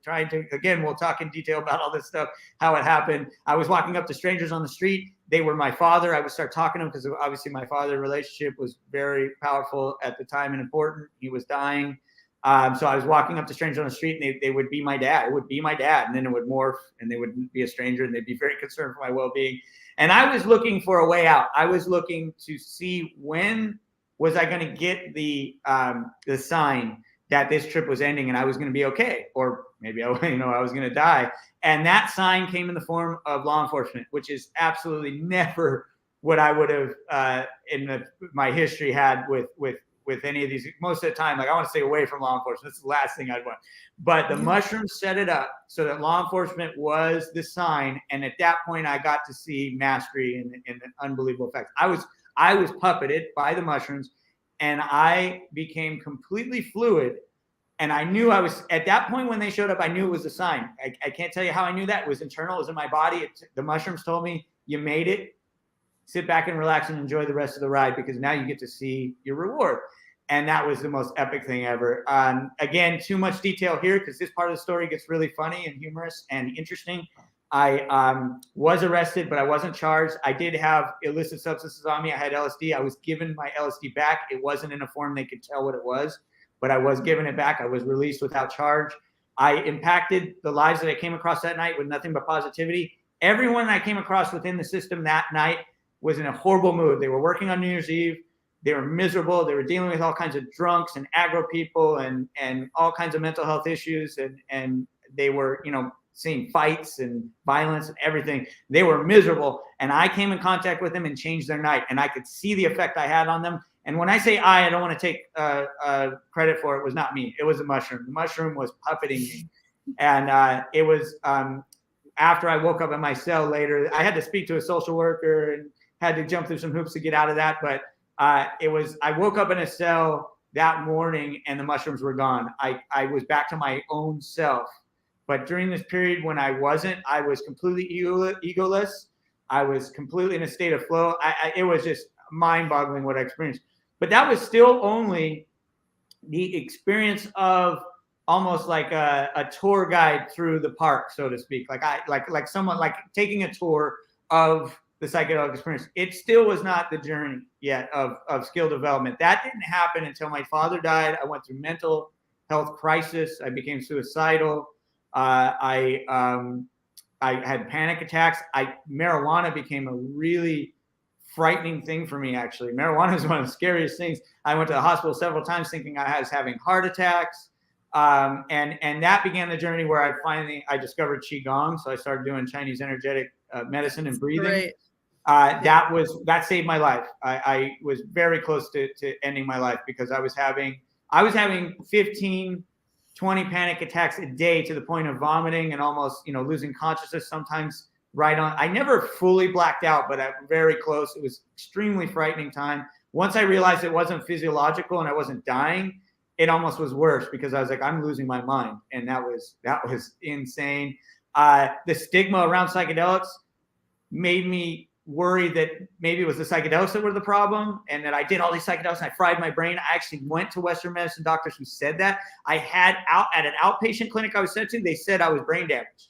again, we'll talk in detail about all this stuff, how it happened. I was walking up to strangers on the street. They were my father. I would start talking to them because obviously my father relationship was very powerful at the time and important. He was dying. So I was walking up to strangers on the street, and they would be my dad. It would be my dad, and then it would morph, and they would be a stranger, and they'd be very concerned for my well-being. And I was looking for a way out. I was looking to see when was I going to get the sign that this trip was ending and I was going to be okay, or maybe I was going to die. And that sign came in the form of law enforcement, which is absolutely never what I would have my history had with any of these. Most of the time, like, I want to stay away from law enforcement. That's the last thing I'd want. But the mushrooms set it up so that law enforcement was the sign. And at that point, I got to see mastery and unbelievable effects. I was puppeted by the mushrooms, and I became completely fluid. And I knew at that point when they showed up, I knew it was a sign. I can't tell you how I knew that. It was internal. It was in my body. The mushrooms told me, you made it. Sit back and relax and enjoy the rest of the ride, because now you get to see your reward. And that was the most epic thing ever. Again, too much detail here because this part of the story gets really funny and humorous and interesting. I was arrested, but I wasn't charged. I did have illicit substances on me. I had LSD. I was given my LSD back. It wasn't in a form they could tell what it was, but I was given it back. I was released without charge. I impacted the lives that I came across that night with nothing but positivity. Everyone I came across within the system that night was in a horrible mood. They were working on New Year's Eve. They were miserable. They were dealing with all kinds of drunks and aggro people and all kinds of mental health issues. And they were, seeing fights and violence and everything. They were miserable. And I came in contact with them and changed their night. And I could see the effect I had on them. And when I say I don't want to take credit for it. It was not me. It was the mushroom. The mushroom was puppeting me. And it was after I woke up in my cell later, I had to speak to a social worker and had to jump through some hoops to get out of that. But I woke up in a cell that morning and the mushrooms were gone. I was back to my own self. But during this period when I wasn't, I was completely egoless. I was completely in a state of flow. It was just mind-boggling what I experienced. But that was still only the experience of almost like a tour guide through the park, so to speak. Like someone like taking a tour of the psychedelic experience. It still was not the journey yet of skill development. That didn't happen until my father died. I went through mental health crisis. I became suicidal. I had panic attacks. Marijuana became a really frightening thing for me, actually. Marijuana is one of the scariest things. I went to the hospital several times thinking I was having heart attacks. And that began the journey where I discovered Qigong. So I started doing Chinese energetic medicine and breathing. Right. That saved my life. I was very close to ending my life because I was having 15, 20 panic attacks a day to the point of vomiting and almost, losing consciousness sometimes right on. I never fully blacked out, but I'm very close. It was extremely frightening time. Once I realized it wasn't physiological and I wasn't dying, it almost was worse because I was like, I'm losing my mind. And that was insane. The stigma around psychedelics made me worry that maybe it was the psychedelics that were the problem and that I did all these psychedelics and I fried my brain. I actually went to Western medicine doctors who said that. I had at an outpatient clinic I was sent to, they said I was brain damaged.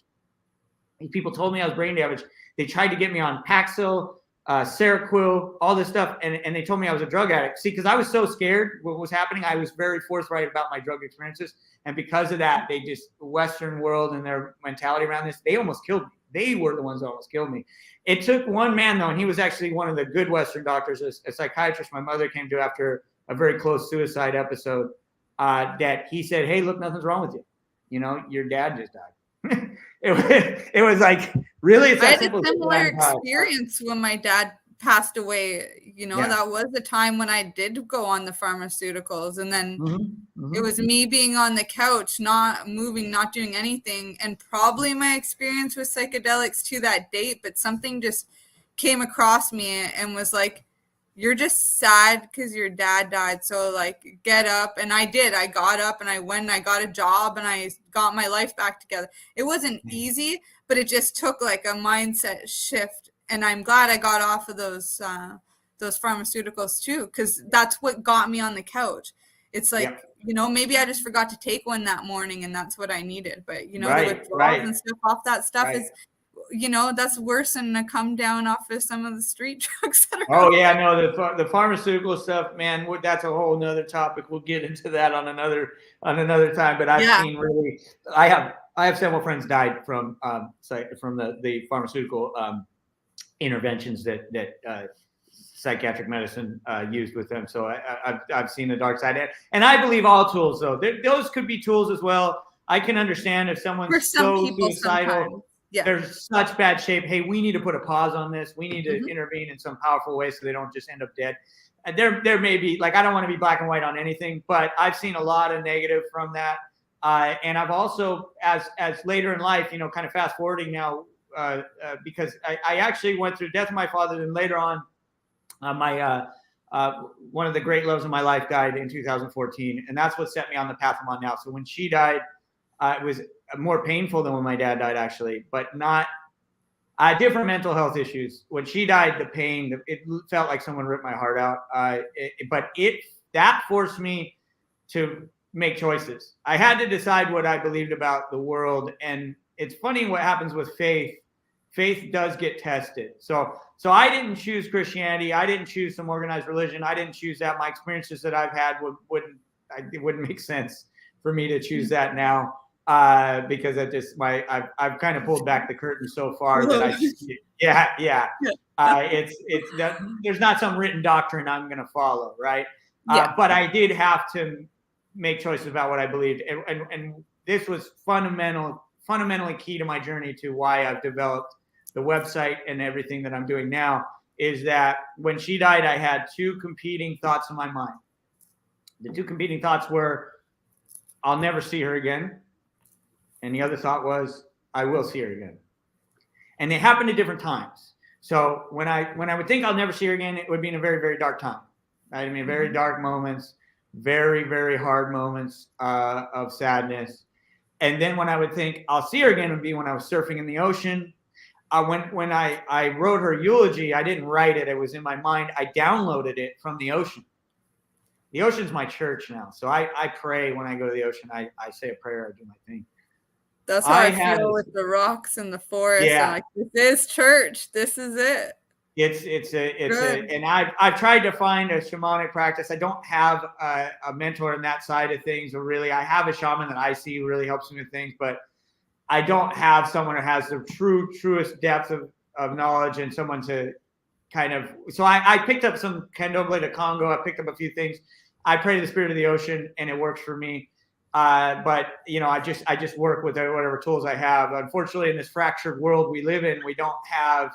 These people told me I was brain damaged. They tried to get me on Paxil, Seroquel, all this stuff, and they told me I was a drug addict. See, because I was so scared what was happening, I was very forthright about my drug experiences, and because of that, they just, Western world and their mentality around this, they almost killed me. They were the ones that almost killed me. It took one man, though, and he was actually one of the good Western doctors, a psychiatrist my mother came to after a very close suicide episode, that he said, hey, look, nothing's wrong with you. You know, your dad just died. it was like, really? It's I that had simple. a similar experience when my dad passed away. You know, that was the time when I did go on the pharmaceuticals, and then it was me being on the couch, not moving, not doing anything, and probably my experience with psychedelics to that date, but something just came across me and was like, you're just sad because your dad died, so like get up. And I did. I got up and I went and I got a job and I got my life back together. It wasn't easy, but it just took like a mindset shift, and I'm glad I got off of those pharmaceuticals too, because that's what got me on the couch. It's like, you know, maybe I just forgot to take one that morning and that's what I needed. But, you know, the withdrawals and stuff off that stuff is, you know, that's worse than a come down off of some of the street drugs that are out there. No, the pharmaceutical stuff, man, that's a whole nother topic. We'll get into that on another time. But I've seen really, I have several friends died from the pharmaceutical interventions that psychiatric medicine used with them. So I've seen the dark side, and I believe all tools, though, those could be tools as well. I can understand if someone's so suicidal, they're in such bad shape. Hey, we need to put a pause on this. We need to intervene in some powerful way so they don't just end up dead. And there may be, like, I don't want to be black and white on anything, but I've seen a lot of negative from that. And I've also, as later in life, you know, kind of fast forwarding now, because I actually went through death of my father, and later on, one of the great loves of my life died in 2014, and that's what set me on the path I'm on now. So when she died, it was more painful than when my dad died, actually, but not different mental health issues. When she died, the pain, it felt like someone ripped my heart out. But that forced me to make choices. I had to decide what I believed about the world, and it's funny what happens with faith. Faith does get tested. So I didn't choose Christianity. I didn't choose some organized religion. I didn't choose that. My experiences that I've had it wouldn't make sense for me to choose that now, because I've kind of pulled back the curtain so far that it's that there's not some written doctrine I'm going to follow, right? But I did have to make choices about what I believed, and this was fundamentally key to my journey to why I've developed the website and everything that I'm doing now, is that when she died, I had two competing thoughts in my mind. The two competing thoughts were, I'll never see her again. And the other thought was, I will see her again. And they happened at different times. So when I would think I'll never see her again, it would be in a very, very dark time. Right? I mean, very dark moments, very, very hard moments of sadness. And then when I would think I'll see her again would be when I was surfing in the ocean. When I wrote her eulogy, I didn't write it. It was in my mind. I downloaded it from the ocean. The ocean's my church now. So I pray when I go to the ocean. I say a prayer. I do my thing. That's how I feel with the rocks and the forest. Yeah. Like, this is church. This is it. And I've tried to find a shamanic practice. I don't have a mentor in that side of things, or really, I have a shaman that I see who really helps me with things, but I don't have someone who has the truest depth of knowledge, and someone to kind of. So I picked up some Candomblé de Congo. I picked up a few things. I pray to the spirit of the ocean, and it works for me. But you know, I just work with whatever tools I have. Unfortunately, in this fractured world we live in, we don't have,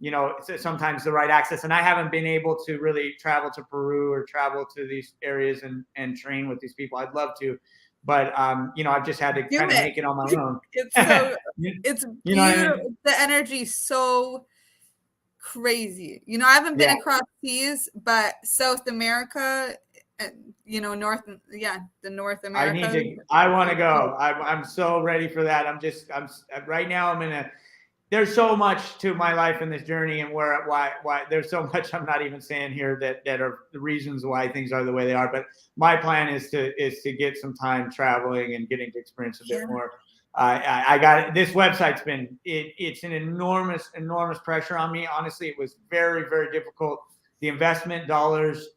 you know, sometimes the right access. And I haven't been able to really travel to Peru or travel to these areas and train with these people. I'd love to, but you know, I've just had to kind of make it on my own. It's so it's beautiful. You know what I mean? The energy's so crazy. You know, I haven't been across seas, but South America, you know, the North America. I want to go. I'm so ready for that. I'm right now. There's so much to my life in this journey, and why there's so much I'm not even saying here that are the reasons why things are the way they are. But my plan is to get some time traveling and getting to experience a bit more. I got it. This website's been, it's an enormous pressure on me. Honestly, it was very, very difficult. The investment dollars,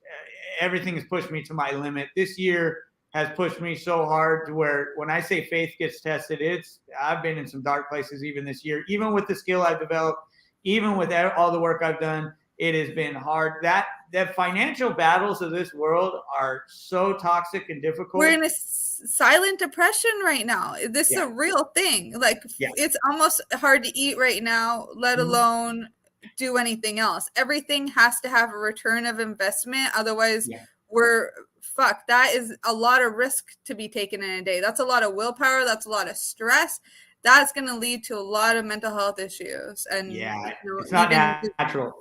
everything has pushed me to my limit. This year has pushed me so hard to where when I say faith gets tested, I've been in some dark places even this year, even with the skill I've developed, even with all the work I've done. It has been hard. The financial battles of this world are so toxic and difficult. We're in a silent depression right now. This is a real thing. Like it's almost hard to eat right now, let alone do anything else. Everything has to have a return of investment. Otherwise we're fucked. That is a lot of risk to be taken in a day. That's a lot of willpower. That's a lot of stress. That's going to lead to a lot of mental health issues. And it's not natural.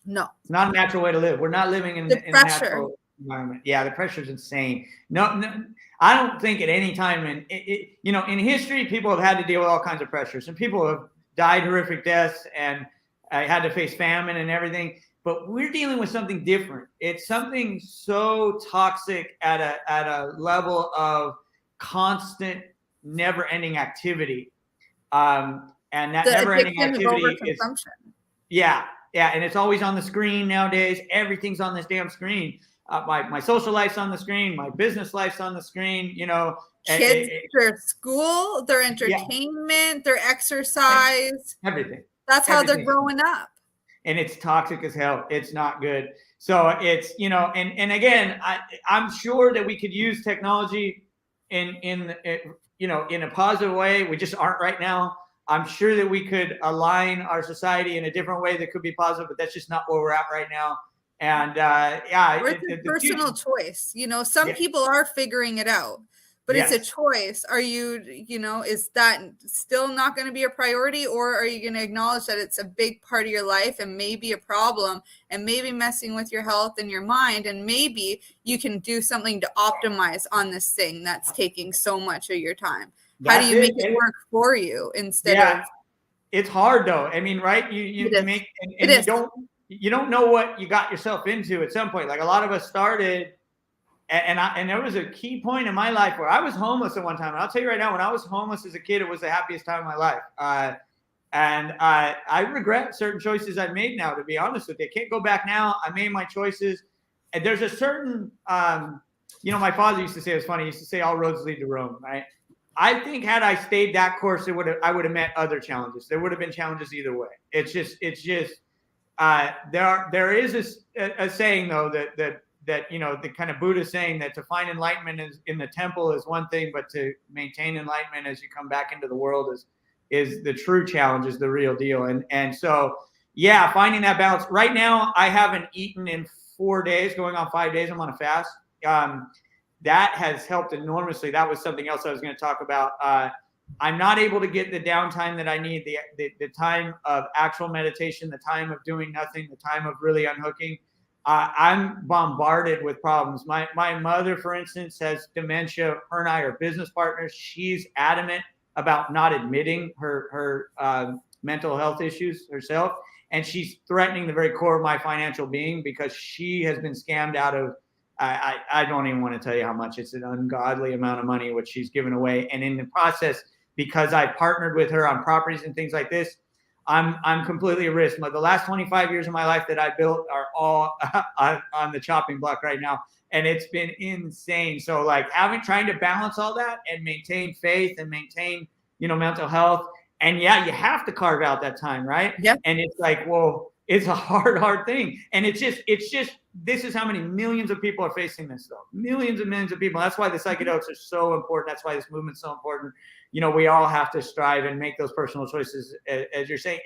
No, it's not a natural way to live. We're not living in a natural environment. Yeah, the pressure is insane. No, I don't think at any time in history, people have had to deal with all kinds of pressures, and people have died horrific deaths and had to face famine and everything. But we're dealing with something different. It's something so toxic at a level of constant, never-ending activity, and that never-ending activity is and it's always on the screen nowadays. Everything's on this damn screen. My social life's on the screen. My business life's on the screen. Kids, their school, their entertainment, their exercise, everything. That's how they're growing up. And it's toxic as hell. It's not good. So it's, and again, I'm sure that we could use technology in a positive way. We just aren't right now. I'm sure that we could align our society in a different way that could be positive, but that's just not where we're at right now. And it's a personal choice. Some people are figuring it out, but it's a choice. Are you, is that still not going to be a priority, or are you going to acknowledge that it's a big part of your life and maybe a problem and maybe messing with your health and your mind, and maybe you can do something to optimize on this thing that's taking so much of your time? How do you make it work for you instead of? It's hard though. I mean, right? You make and you don't know what you got yourself into at some point. Like a lot of us started, and there was a key point in my life where I was homeless at one time. And I'll tell you right now, when I was homeless as a kid, it was the happiest time of my life. And I regret certain choices I've made now, to be honest with you. I can't go back now. I made my choices. And there's a certain, my father used to say, it was funny. He used to say, all roads lead to Rome, right? I think had I stayed that course, I would have met other challenges. There would have been challenges either way. It's just there is a saying though that the kind of Buddha saying that to find enlightenment in the temple is one thing, but to maintain enlightenment as you come back into the world is the true challenge, is the real deal. And so finding that balance. Right now, I haven't eaten in 4 days, going on 5 days. I'm on a fast. That has helped enormously. That was something else I was going to talk about. I'm not able to get the downtime that I need, the time of actual meditation, the time of doing nothing, the time of really unhooking. I'm bombarded with problems. My mother, for instance, has dementia. Her and I are business partners. She's adamant about not admitting her mental health issues herself. And she's threatening the very core of my financial being because she has been scammed out of, I don't even want to tell you how much. It's an ungodly amount of money which she's given away. And in the process, because I partnered with her on properties and things like this, I'm completely at risk. The last 25 years of my life that I built are all on the chopping block right now. And it's been insane. So trying to balance all that and maintain faith and maintain, mental health. And you have to carve out that time, right? Yeah. And it's well, it's a hard thing. And it's just, this is how many millions of people are facing this though. Millions and millions of people. That's why the psychedelics are so important. That's why this movement's so important. We all have to strive and make those personal choices, as you're saying.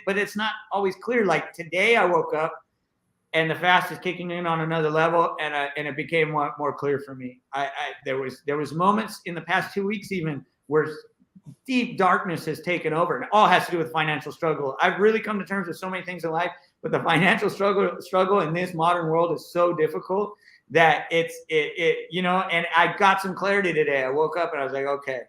But it's not always clear. Like today I woke up and the fast is kicking in on another level, and it became more clear for me. There was moments in the past 2 weeks even where deep darkness has taken over, and it all has to do with financial struggle. I've really come to terms with so many things in life, but the financial struggle in this modern world is so difficult that and I got some clarity today. I woke up and I was like, okay,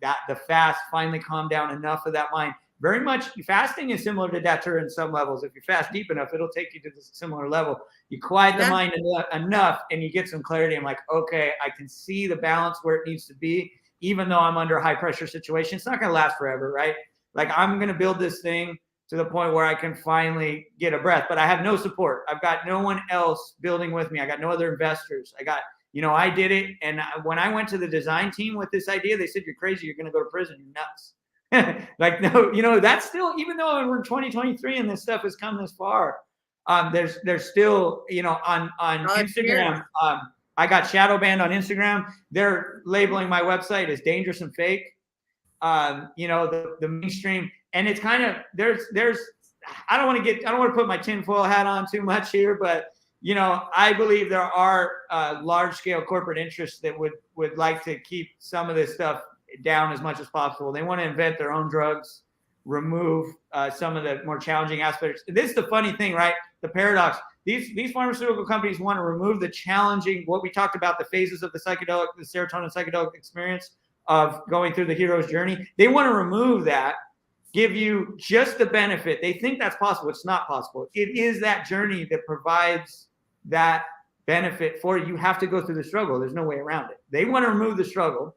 the fast finally calmed down enough of that mind. Very much fasting is similar to datura in some levels. If you fast deep enough, it'll take you to this similar level. You quiet the mind enough and you get some clarity. I'm like, okay, I can see the balance where it needs to be. even though I'm under a high pressure situation. It's not going to last forever, right? Like I'm going to build this thing to the point where I can finally get a breath, but I have no support. I've got no one else building with me. I got no other investors. I got, I did it. And when I went to the design team with this idea, they said, you're crazy. You're going to go to prison. You're nuts. Like, no, that's still, even though we're in 2023 and this stuff has come this far, there's still, on Instagram, I got shadow banned on Instagram. They're labeling my website as dangerous and fake. The mainstream, and it's kind of, there's, I don't want to put my tinfoil hat on too much here, but, I believe there are large scale corporate interests that would like to keep some of this stuff down as much as possible. They want to invent their own drugs, remove some of the more challenging aspects. This is the funny thing, right? The paradox. These pharmaceutical companies want to remove the challenging, what we talked about, the phases of the serotonin psychedelic experience of going through the hero's journey. They want to remove that, give you just the benefit. They think that's possible. It's not possible. It is that journey that provides that benefit for you. You have to go through the struggle. There's no way around it. They want to remove the struggle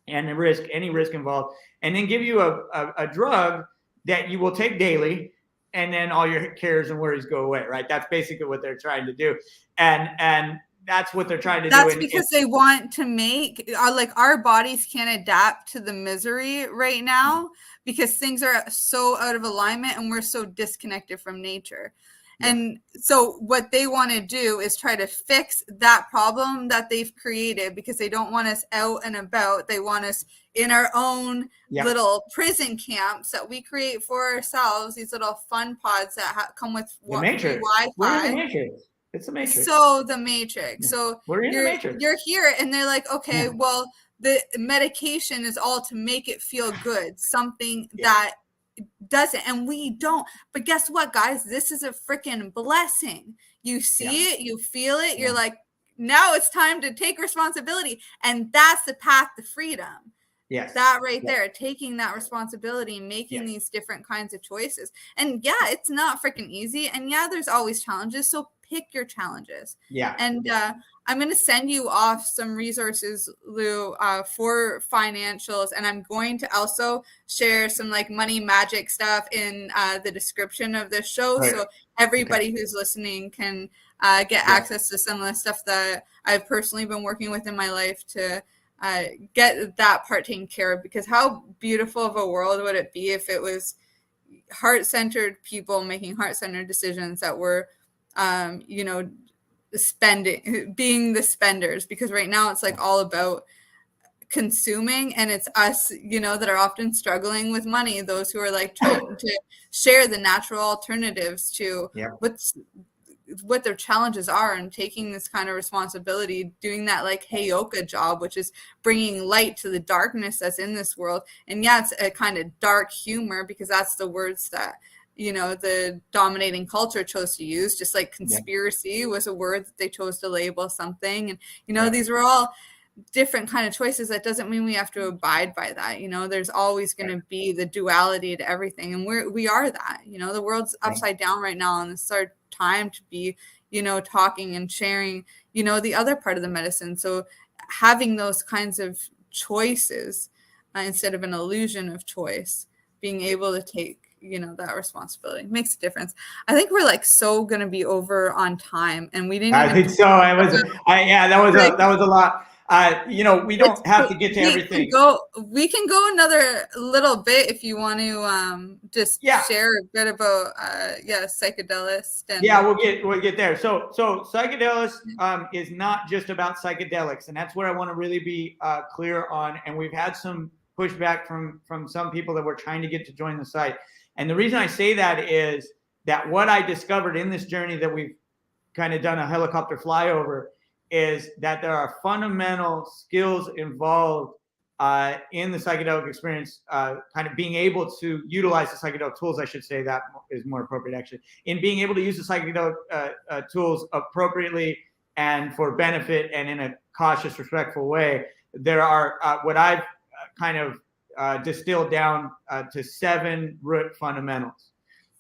and the risk, any risk involved, and then give you a drug that you will take daily, and then all your cares and worries go away, right? That's basically what they're trying to do. And that's what they're trying to do. That's because they want to make, like, our bodies can't adapt to the misery right now because things are so out of alignment and we're so disconnected from nature. Yeah. And so what they want to do is try to fix that problem that they've created, because they don't want us out and about. They want us in our own little prison camps that we create for ourselves, these little fun pods that come with Wi-Fi. We're in the Matrix. It's the Matrix. So the Matrix. So we're in the Matrix. You're here, and they're like, okay, well, the medication is all to make it feel good, something that doesn't, and we don't. But guess what, guys? This is a freaking blessing. You see it, you feel it. You're like, now it's time to take responsibility, and that's the path to freedom. Yes. That right there, taking that responsibility and making these different kinds of choices. And it's not freaking easy. And there's always challenges. So pick your challenges. Yeah. And I'm going to send you off some resources, Lou, for financials. And I'm going to also share some like money magic stuff in the description of this show. Right. So everybody who's listening can get access to some of the stuff that I've personally been working with in my life to get that part taken care of. Because how beautiful of a world would it be if it was heart-centered people making heart-centered decisions that were, being the spenders. Because right now it's like all about consuming, and it's us, that are often struggling with money. Those who are like trying to share the natural alternatives to what their challenges are, and taking this kind of responsibility, doing that like heyoka job, which is bringing light to the darkness that's in this world. And it's a kind of dark humor, because that's the words that the dominating culture chose to use. Just like conspiracy was a word that they chose to label something. And these were all different kind of choices. That doesn't mean we have to abide by that. There's always going to be the duality to everything, and we are that. The world's upside down right now, and it's our time to be talking and sharing the other part of the medicine. So having those kinds of choices instead of an illusion of choice, being able to take that responsibility makes a difference. I think we're like so going to be over on time, and we didn't. I think so. That was a lot. We don't have to get to everything. We can go another little bit if you want to just share a bit about Psychedelist. And we'll get there. So Psychedelist is not just about psychedelics, and that's what I want to really be clear on. And we've had some pushback from some people that were trying to get to join the site. And the reason I say that is that what I discovered in this journey that we've kind of done a helicopter flyover is that there are fundamental skills involved in the psychedelic experience, kind of being able to utilize the psychedelic tools, I should say, that is more appropriate actually, in being able to use the psychedelic tools appropriately and for benefit and in a cautious, respectful way. There are what I've kind of distilled down to 7 root fundamentals.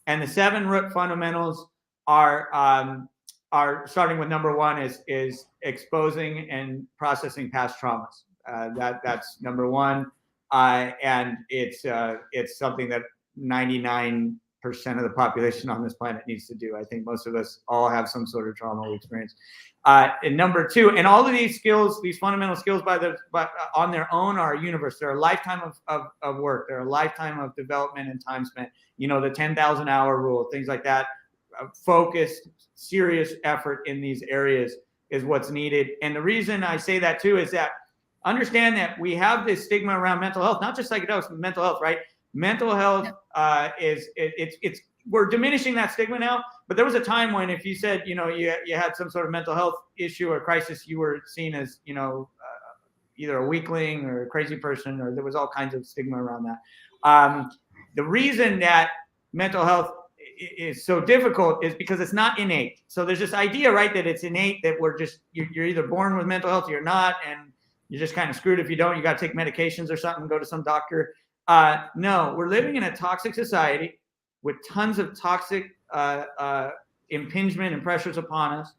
And the 7 root fundamentals are starting with number 1 is exposing and processing past traumas. That's number one. And it's something that 99% of the population on this planet needs to do. I think most of us all have some sort of trauma we experience. And number two, and all of these skills, these fundamental skills on their own are a universe. They're a lifetime of work. They're a lifetime of development and time spent. You know, the 10,000 hour rule, things like that. Focused, serious effort in these areas is what's needed. And the reason I say that too is that understand that we have this stigma around mental health, not just psychedelics, but mental health, right? Mental health we're diminishing that stigma now, but there was a time when if you said, you know, you had some sort of mental health issue or crisis, you were seen as, you know, either a weakling or a crazy person, or there was all kinds of stigma around that. The reason that mental health is so difficult is because it's not innate. So there's this idea, right, that it's innate, that you're either born with mental health or you're not, and you're just kind of screwed if you don't. You got to take medications or something, go to some doctor. No, we're living in a toxic society with tons of toxic impingement and pressures upon us.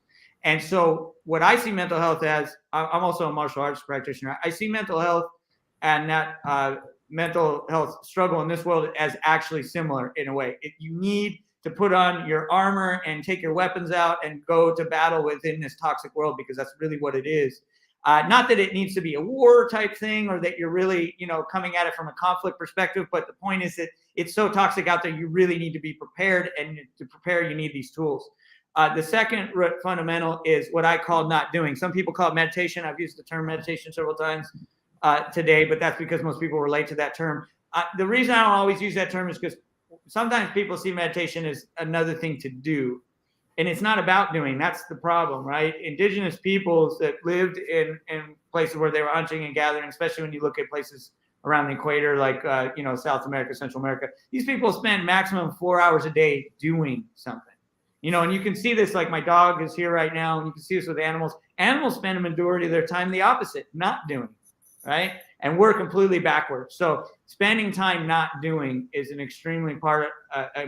And so what I see mental health as, I'm also a martial arts practitioner. I see mental health and that mental health struggle in this world as actually similar in a way. You need to put on your armor and take your weapons out and go to battle within this toxic world, because that's really what it is. Not that it needs to be a war type thing, or that you're really, you know, coming at it from a conflict perspective, but the point is that it's so toxic out there, you really need to be prepared, and to prepare, you need these tools. The second fundamental is what I call not doing. Some people call it meditation. I've used the term meditation several times today, but that's because most people relate to that term. The reason I don't always use that term is because sometimes people see meditation as another thing to do. And it's not about doing. That's the problem, right? Indigenous peoples that lived in places where they were hunting and gathering, especially when you look at places around the equator, like, you know, South America, Central America, these people spend maximum 4 hours a day doing something. You know, and you can see this, like my dog is here right now, and you can see this with animals. Animals spend a majority of their time the opposite, not doing, right? And we're completely backwards. So spending time not doing is an extremely important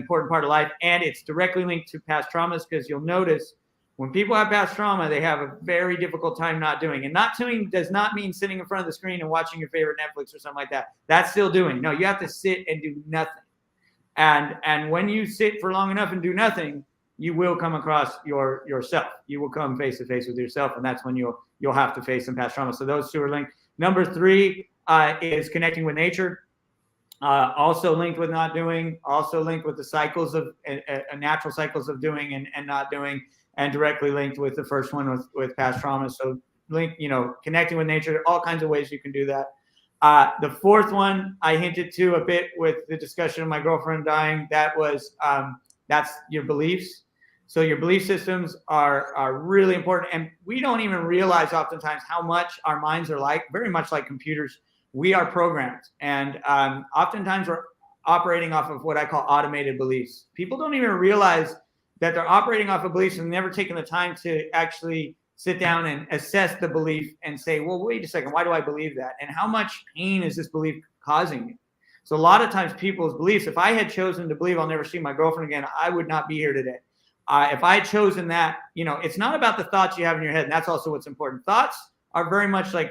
part of life, and it's directly linked to past traumas, because you'll notice when people have past trauma, they have a very difficult time not doing. And not doing does not mean sitting in front of the screen and watching your favorite Netflix or something like that. That's still doing. No, you have to sit and do nothing. And when you sit for long enough and do nothing, you will come across yourself. You will come face to face with yourself, and that's when you'll have to face some past trauma. So those two are linked. Number three is connecting with nature. Also linked with not doing, also linked with the cycles of natural cycles of doing and not doing, and directly linked with the first one with past trauma. So connecting with nature, all kinds of ways you can do that. The fourth one I hinted to a bit with the discussion of my girlfriend dying. That was that's your beliefs. So your belief systems are really important, and we don't even realize oftentimes how much our minds are very much like computers. We are programmed, and oftentimes we're operating off of what I call automated beliefs. People don't even realize that they're operating off of beliefs and never taking the time to actually sit down and assess the belief and say, well, wait a second, why do I believe that? And how much pain is this belief causing me? So a lot of times people's beliefs, if I had chosen to believe I'll never see my girlfriend again, I would not be here today. If I had chosen that, it's not about the thoughts you have in your head. And that's also what's important. Thoughts are very much like,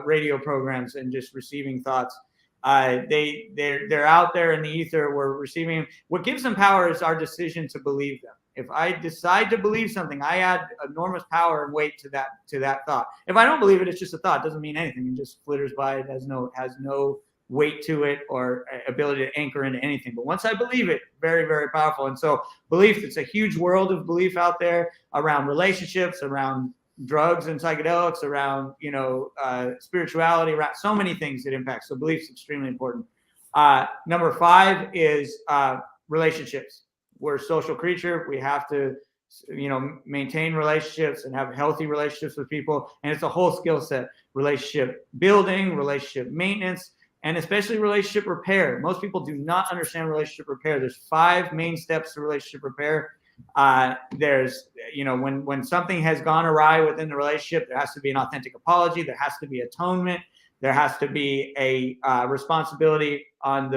radio programs and just receiving thoughts. They're out there in the ether. We're receiving them. What gives them power is our decision to believe them. If I decide to believe something, I add enormous power and weight to that thought. If I don't believe it, it's just a thought. It doesn't mean anything. It just flitters by. It has no weight to it or ability to anchor into anything. But once I believe it, very, very powerful. And so belief, it's a huge world of belief out there around relationships, around drugs and psychedelics, around, spirituality, around so many things that impact. So belief's extremely important. Number 5 is relationships. We're a social creature. We have to, maintain relationships and have healthy relationships with people. And it's a whole skill set: relationship building, relationship maintenance, and especially relationship repair. Most people do not understand relationship repair. There's 5 main steps to relationship repair. There's, when something has gone awry within the relationship, there has to be an authentic apology. There has to be atonement. There has to be a responsibility on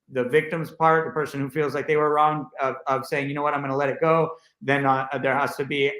the victim's part, the person who feels like they were wrong, of saying, you know what, I'm going to let it go. Then there has to be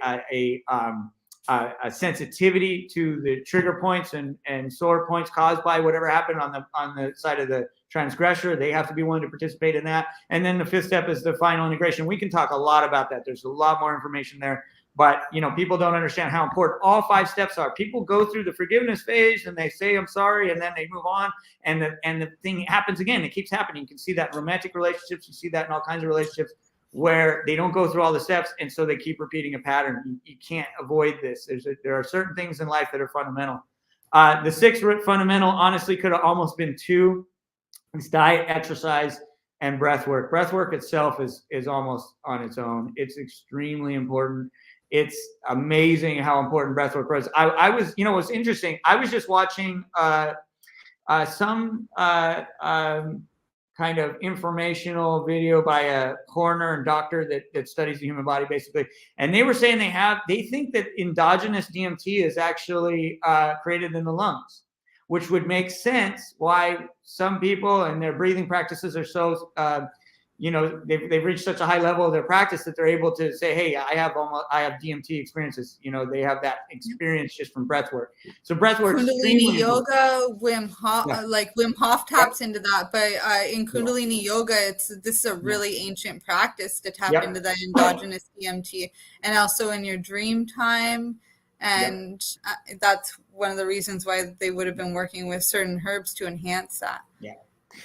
a sensitivity to the trigger points and sore points caused by whatever happened on the side of the transgressor. They have to be willing to participate in that. And then the fifth step is the final integration. We can talk a lot about that. There's a lot more information there. But, people don't understand how important all 5 steps are. People go through the forgiveness phase and they say, I'm sorry, and then they move on. And the thing happens again. It keeps happening. You can see that in romantic relationships. You see that in all kinds of relationships where they don't go through all the steps. And so they keep repeating a pattern. You can't avoid this. There are certain things in life that are fundamental. The 6th fundamental, honestly, could have almost been 2. It's diet, exercise, and breath work. Breath work itself is almost on its own. It's extremely important. It's amazing how important breathwork was. I was, what's interesting, I was just watching some kind of informational video by a coroner and doctor that studies the human body, basically. And they were saying they think that endogenous DMT is actually created in the lungs, which would make sense why some people and their breathing practices are so they've reached such a high level of their practice that they're able to say, hey, I have DMT experiences. They have that experience just from breath work. So breath work, Kundalini yoga, Wim Hof, like Wim Hof taps into that. But in Kundalini yoga, this is a really ancient practice to tap into that endogenous DMT, and also in your dream time. And that's one of the reasons why they would have been working with certain herbs to enhance that. Yeah.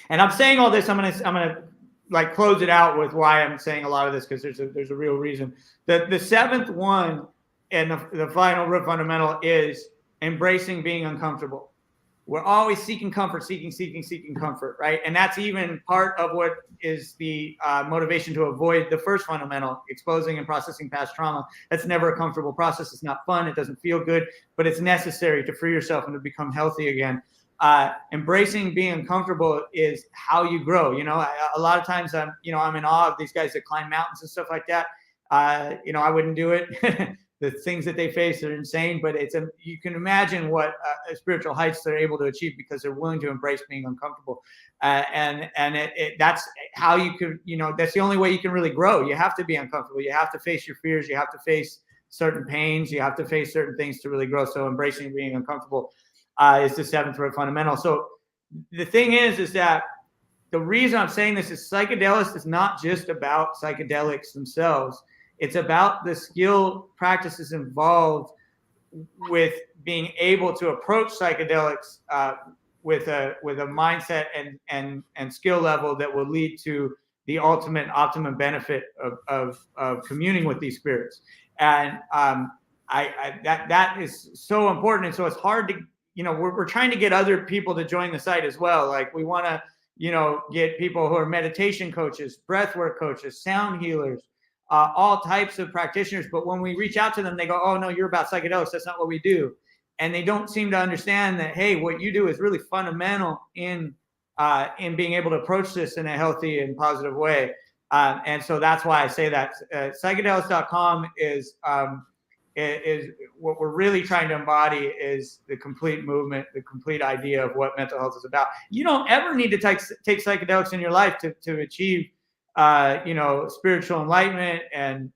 And I'm saying all this, I'm gonna like close it out with why I'm saying a lot of this, because there's a real reason. The 7th one and the final root fundamental is embracing being uncomfortable. We're always seeking comfort, seeking comfort, right? And that's even part of what is the motivation to avoid the first fundamental, exposing and processing past trauma. That's never a comfortable process. It's not fun. It doesn't feel good, but it's necessary to free yourself and to become healthy again. Embracing being uncomfortable is how you grow. A lot of times I'm in awe of these guys that climb mountains and stuff like that. I wouldn't do it. The things that they face are insane, but you can imagine what spiritual heights they're able to achieve because they're willing to embrace being uncomfortable. And that's how you could, that's the only way you can really grow. You have to be uncomfortable. You have to face your fears. You have to face certain pains. You have to face certain things to really grow. So embracing being uncomfortable is the 7th root fundamental. So the thing is that the reason I'm saying this is Psychedelist is not just about psychedelics themselves. It's about the skill practices involved with being able to approach psychedelics with a mindset and skill level that will lead to the ultimate optimum benefit of communing with these spirits. And that is so important. And so it's hard to, we're trying to get other people to join the site as well. Like we want to, get people who are meditation coaches, breathwork coaches, sound healers, all types of practitioners. But when we reach out to them, they go, oh, no, you're about psychedelics. That's not what we do. And they don't seem to understand that, hey, what you do is really fundamental in being able to approach this in a healthy and positive way. And so that's why I say that. Psychedelist.com is what we're really trying to embody is the complete movement, the complete idea of what mental health is about. You don't ever need to take psychedelics in your life to achieve spiritual enlightenment and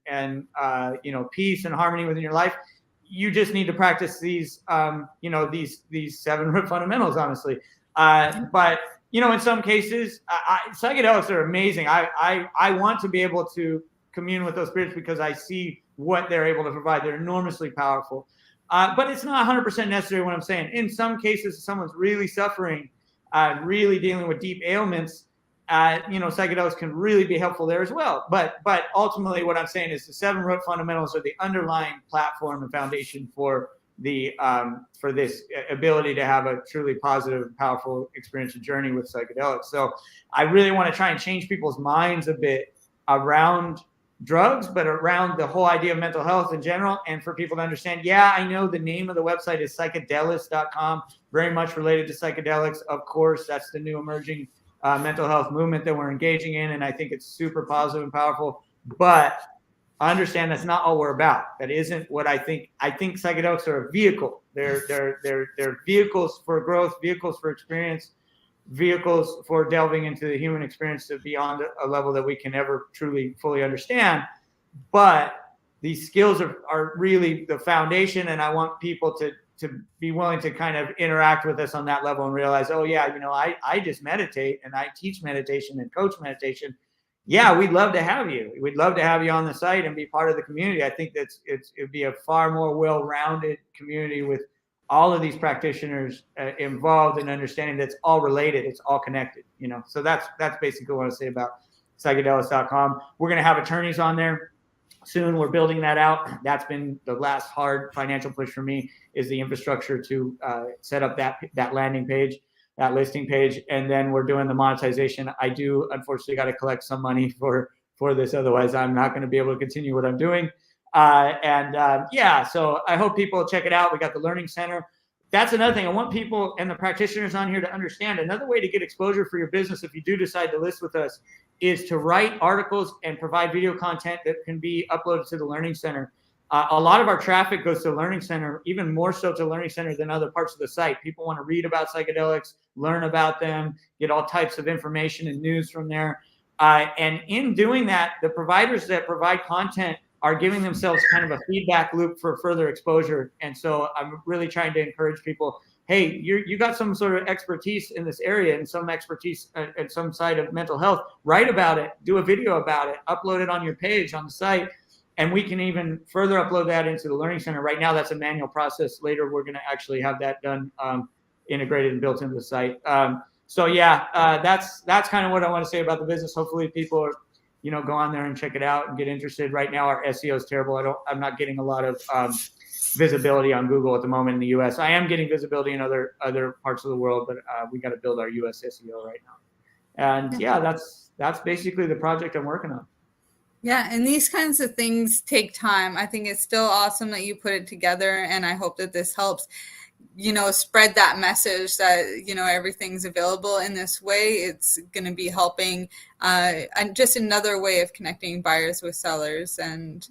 peace and harmony within your life. You just need to practice these 7 root fundamentals, honestly. But in some cases, psychedelics are amazing. I want to be able to commune with those spirits because I see what they're able to provide. They're enormously powerful. But it's not 100% necessary what I'm saying. In some cases, if someone's really suffering, really dealing with deep ailments, psychedelics can really be helpful there as well. But ultimately, what I'm saying is the 7 root fundamentals are the underlying platform and foundation for for this ability to have a truly positive, powerful experience and journey with psychedelics. So I really want to try and change people's minds a bit around drugs, but around the whole idea of mental health in general, and for people to understand, I know the name of the website is psychedelist.com, very much related to psychedelics. Of course, that's the new emerging mental health movement that we're engaging in, and I think it's super positive and powerful. But I understand that's not all we're about. That isn't what I think. I think psychedelics are a vehicle. They're vehicles for growth, vehicles for experience, vehicles for delving into the human experience to beyond a level that we can ever truly fully understand. But these skills are really the foundation, and I want people to be willing to kind of interact with us on that level and realize, oh yeah, I just meditate and I teach meditation and coach meditation. Yeah, we'd love to have you. We'd love to have you on the site and be part of the community. I think it'd be a far more well-rounded community with all of these practitioners involved in understanding that it's all related, it's all connected. So that's basically what I say about psychedelist.com. We're going to have attorneys on there soon. We're building that out. That's been the last hard financial push for me, is the infrastructure to set up that landing page, that listing page, and then we're doing the monetization. I do unfortunately got to collect some money for this, otherwise I'm not going to be able to continue what I'm doing. So I hope people check it out. We got the learning center. That's another thing I want people and the practitioners on here to understand. Another way to get exposure for your business, if you do decide to list with us, is to write articles and provide video content that can be uploaded to the learning center. A lot of our traffic goes to the learning center, even more so to the learning center than other parts of the site. People want to read about psychedelics, learn about them, get all types of information and news from there. And in doing that, the providers that provide content are giving themselves kind of a feedback loop for further exposure. And so I'm really trying to encourage people, hey, you got some sort of expertise in this area and some expertise at some side of mental health, write about it, do a video about it, upload it on your page on the site. And we can even further upload that into the learning center. Right now, that's a manual process. Later, we're going to actually have that done, integrated and built into the site. That's kind of what I want to say about the business. Hopefully people are, go on there and check it out and get interested. Right now, our SEO is terrible. I'm not getting a lot of visibility on Google at the moment in the US. I am getting visibility in other parts of the world, but we got to build our US SEO right now. And that's basically the project I'm working on. Yeah, and these kinds of things take time. I think it's still awesome that you put it together, and I hope that this helps, spread that message that, everything's available in this way. It's going to be helping, and just another way of connecting buyers with sellers. And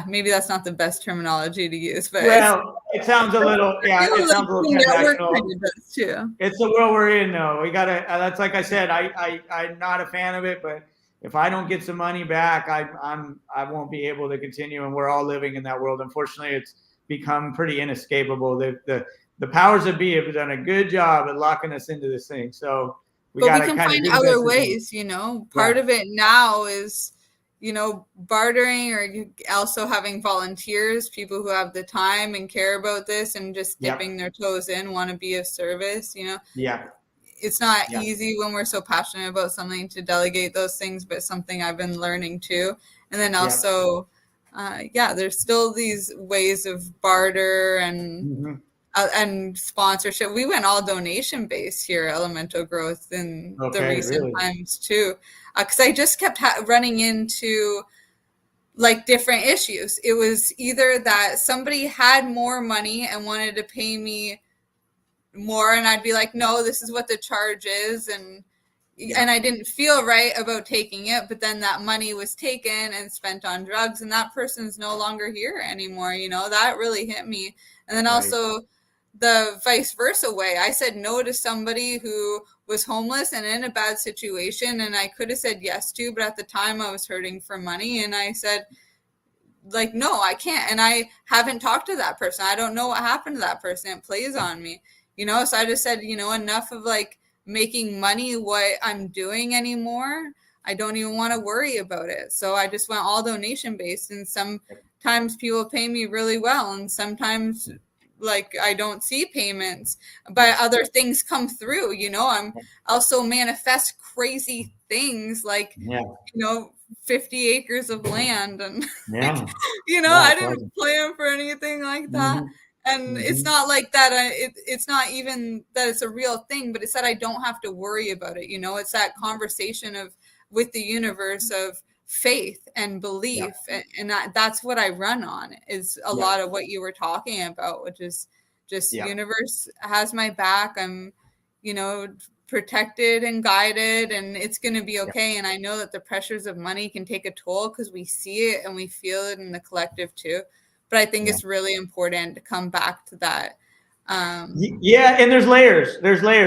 maybe that's not the best terminology to use, but it sounds a little, it sounds a little transactional. Too. It's the world we're in, though. We gotta. That's like I said. I'm not a fan of it, but if I don't get some money back, I won't be able to continue. And we're all living in that world. Unfortunately, it's become pretty inescapable. The powers that be have done a good job at locking us into this thing. So we can find other ways. Part of it now is, bartering, or also having volunteers, people who have the time and care about this and just dipping their toes in, want to be of service, It's not easy when we're so passionate about something to delegate those things, but something I've been learning too. And then also, there's still these ways of barter and sponsorship. We went all donation based here at Elemental Growth in the recent times too, because I just kept running into like different issues. It was either that somebody had more money and wanted to pay me more, and I'd be like, no, this is what the charge is, and I didn't feel right about taking it, but then that money was taken and spent on drugs, and that person's no longer here anymore. That really hit me. And then also the vice versa way. I said no to somebody who was homeless and in a bad situation, and I could have said yes to, but at the time I was hurting for money, and I said, like, no, I can't. And I haven't talked to that person. I don't know what happened to that person. It plays on me, so I just said, enough of like making money what I'm doing anymore. I don't even want to worry about it. So I just went all donation based, and sometimes people pay me really well, and sometimes like I don't see payments, but other things come through. I'm also manifest crazy things like 50 acres of land, and I didn't plan for anything like that. And it's not like that. It's not even that it's a real thing, but it's that I don't have to worry about it. It's that conversation with the universe of faith and belief. And that's what I run on, is a lot of what you were talking about, which is just universe has my back. I'm, protected and guided, and it's going to be okay. And I know that the pressures of money can take a toll because we see it and we feel it in the collective too. But I think it's really important to come back to that. And there's layers,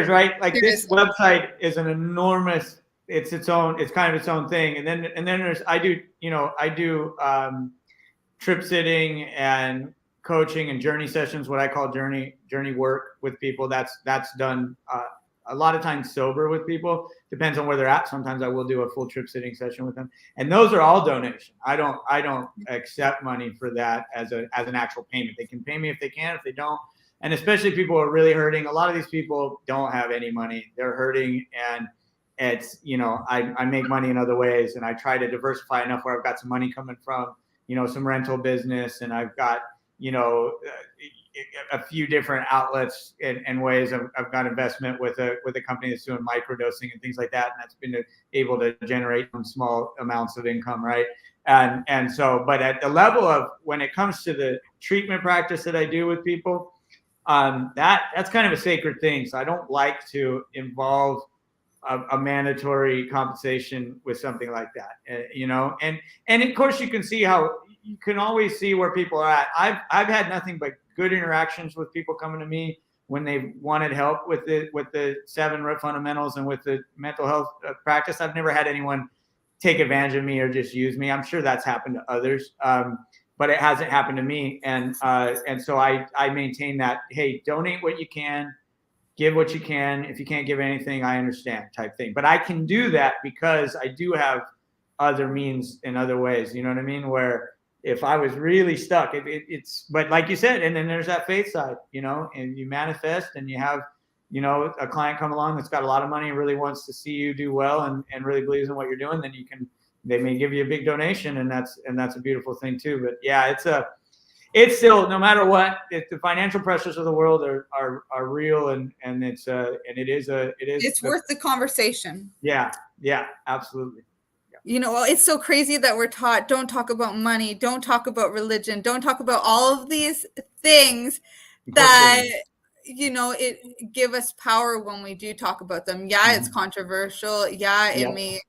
right? Like this website is an enormous it's kind of its own thing. And then there's, I do trip sitting and coaching and journey sessions, what I call journey work with people. That's done a lot of times sober with people. Depends on where they're at. Sometimes I will do a full trip sitting session with them, and those are all donation. I don't accept money for that as an actual payment. They can pay me if they can. If they don't, and especially people who are really hurting. A lot of these people don't have any money. They're hurting, and it's, I make money in other ways, and I try to diversify enough where I've got some money coming from, some rental business, and I've got, a few different outlets and ways. I've got investment with a company that's doing microdosing and things like that, and that's been able to generate some small amounts of income, right? And so, but at the level of when it comes to the treatment practice that I do with people, that's kind of a sacred thing. So I don't like to involve a mandatory compensation with something like that, and of course you can always see where people are at. I've had nothing but good interactions with people coming to me when they wanted help with the 7 root fundamentals and with the mental health practice. I've never had anyone take advantage of me or just use me. I'm sure that's happened to others, but it hasn't happened to me. And so I maintain that, hey, donate what you can, give what you can. If you can't give anything, I understand, type thing. But I can do that because I do have other means in other ways. You know what I mean? Where if I was really stuck, but like you said, and then there's that faith side, and you manifest, and you have, a client come along that's got a lot of money and really wants to see you do well and really believes in what you're doing, then they may give you a big donation, and that's a beautiful thing too. But yeah, it's still, no matter what, the financial pressures of the world are real, and it's worth the conversation. Yeah, absolutely. It's so crazy that we're taught, don't talk about money, don't talk about religion, don't talk about all of these things that, it give us power when we do talk about them. Yeah, it's controversial. Yeah, it may,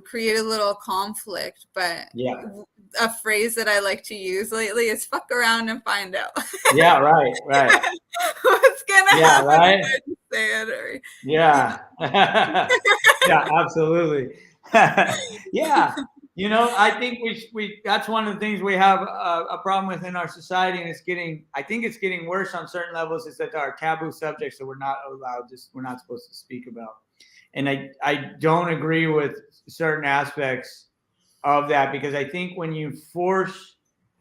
create a little conflict, but a phrase that I like to use lately is fuck around and find out. Yeah, right. What's going to happen right? if I just say it? Or, yeah. Yeah, absolutely. Yeah. I think we that's one of the things we have a problem with in our society, and I think it's getting worse on certain levels, is that there are taboo subjects that we're not supposed to speak about. And I don't agree with certain aspects of that, because I think when you force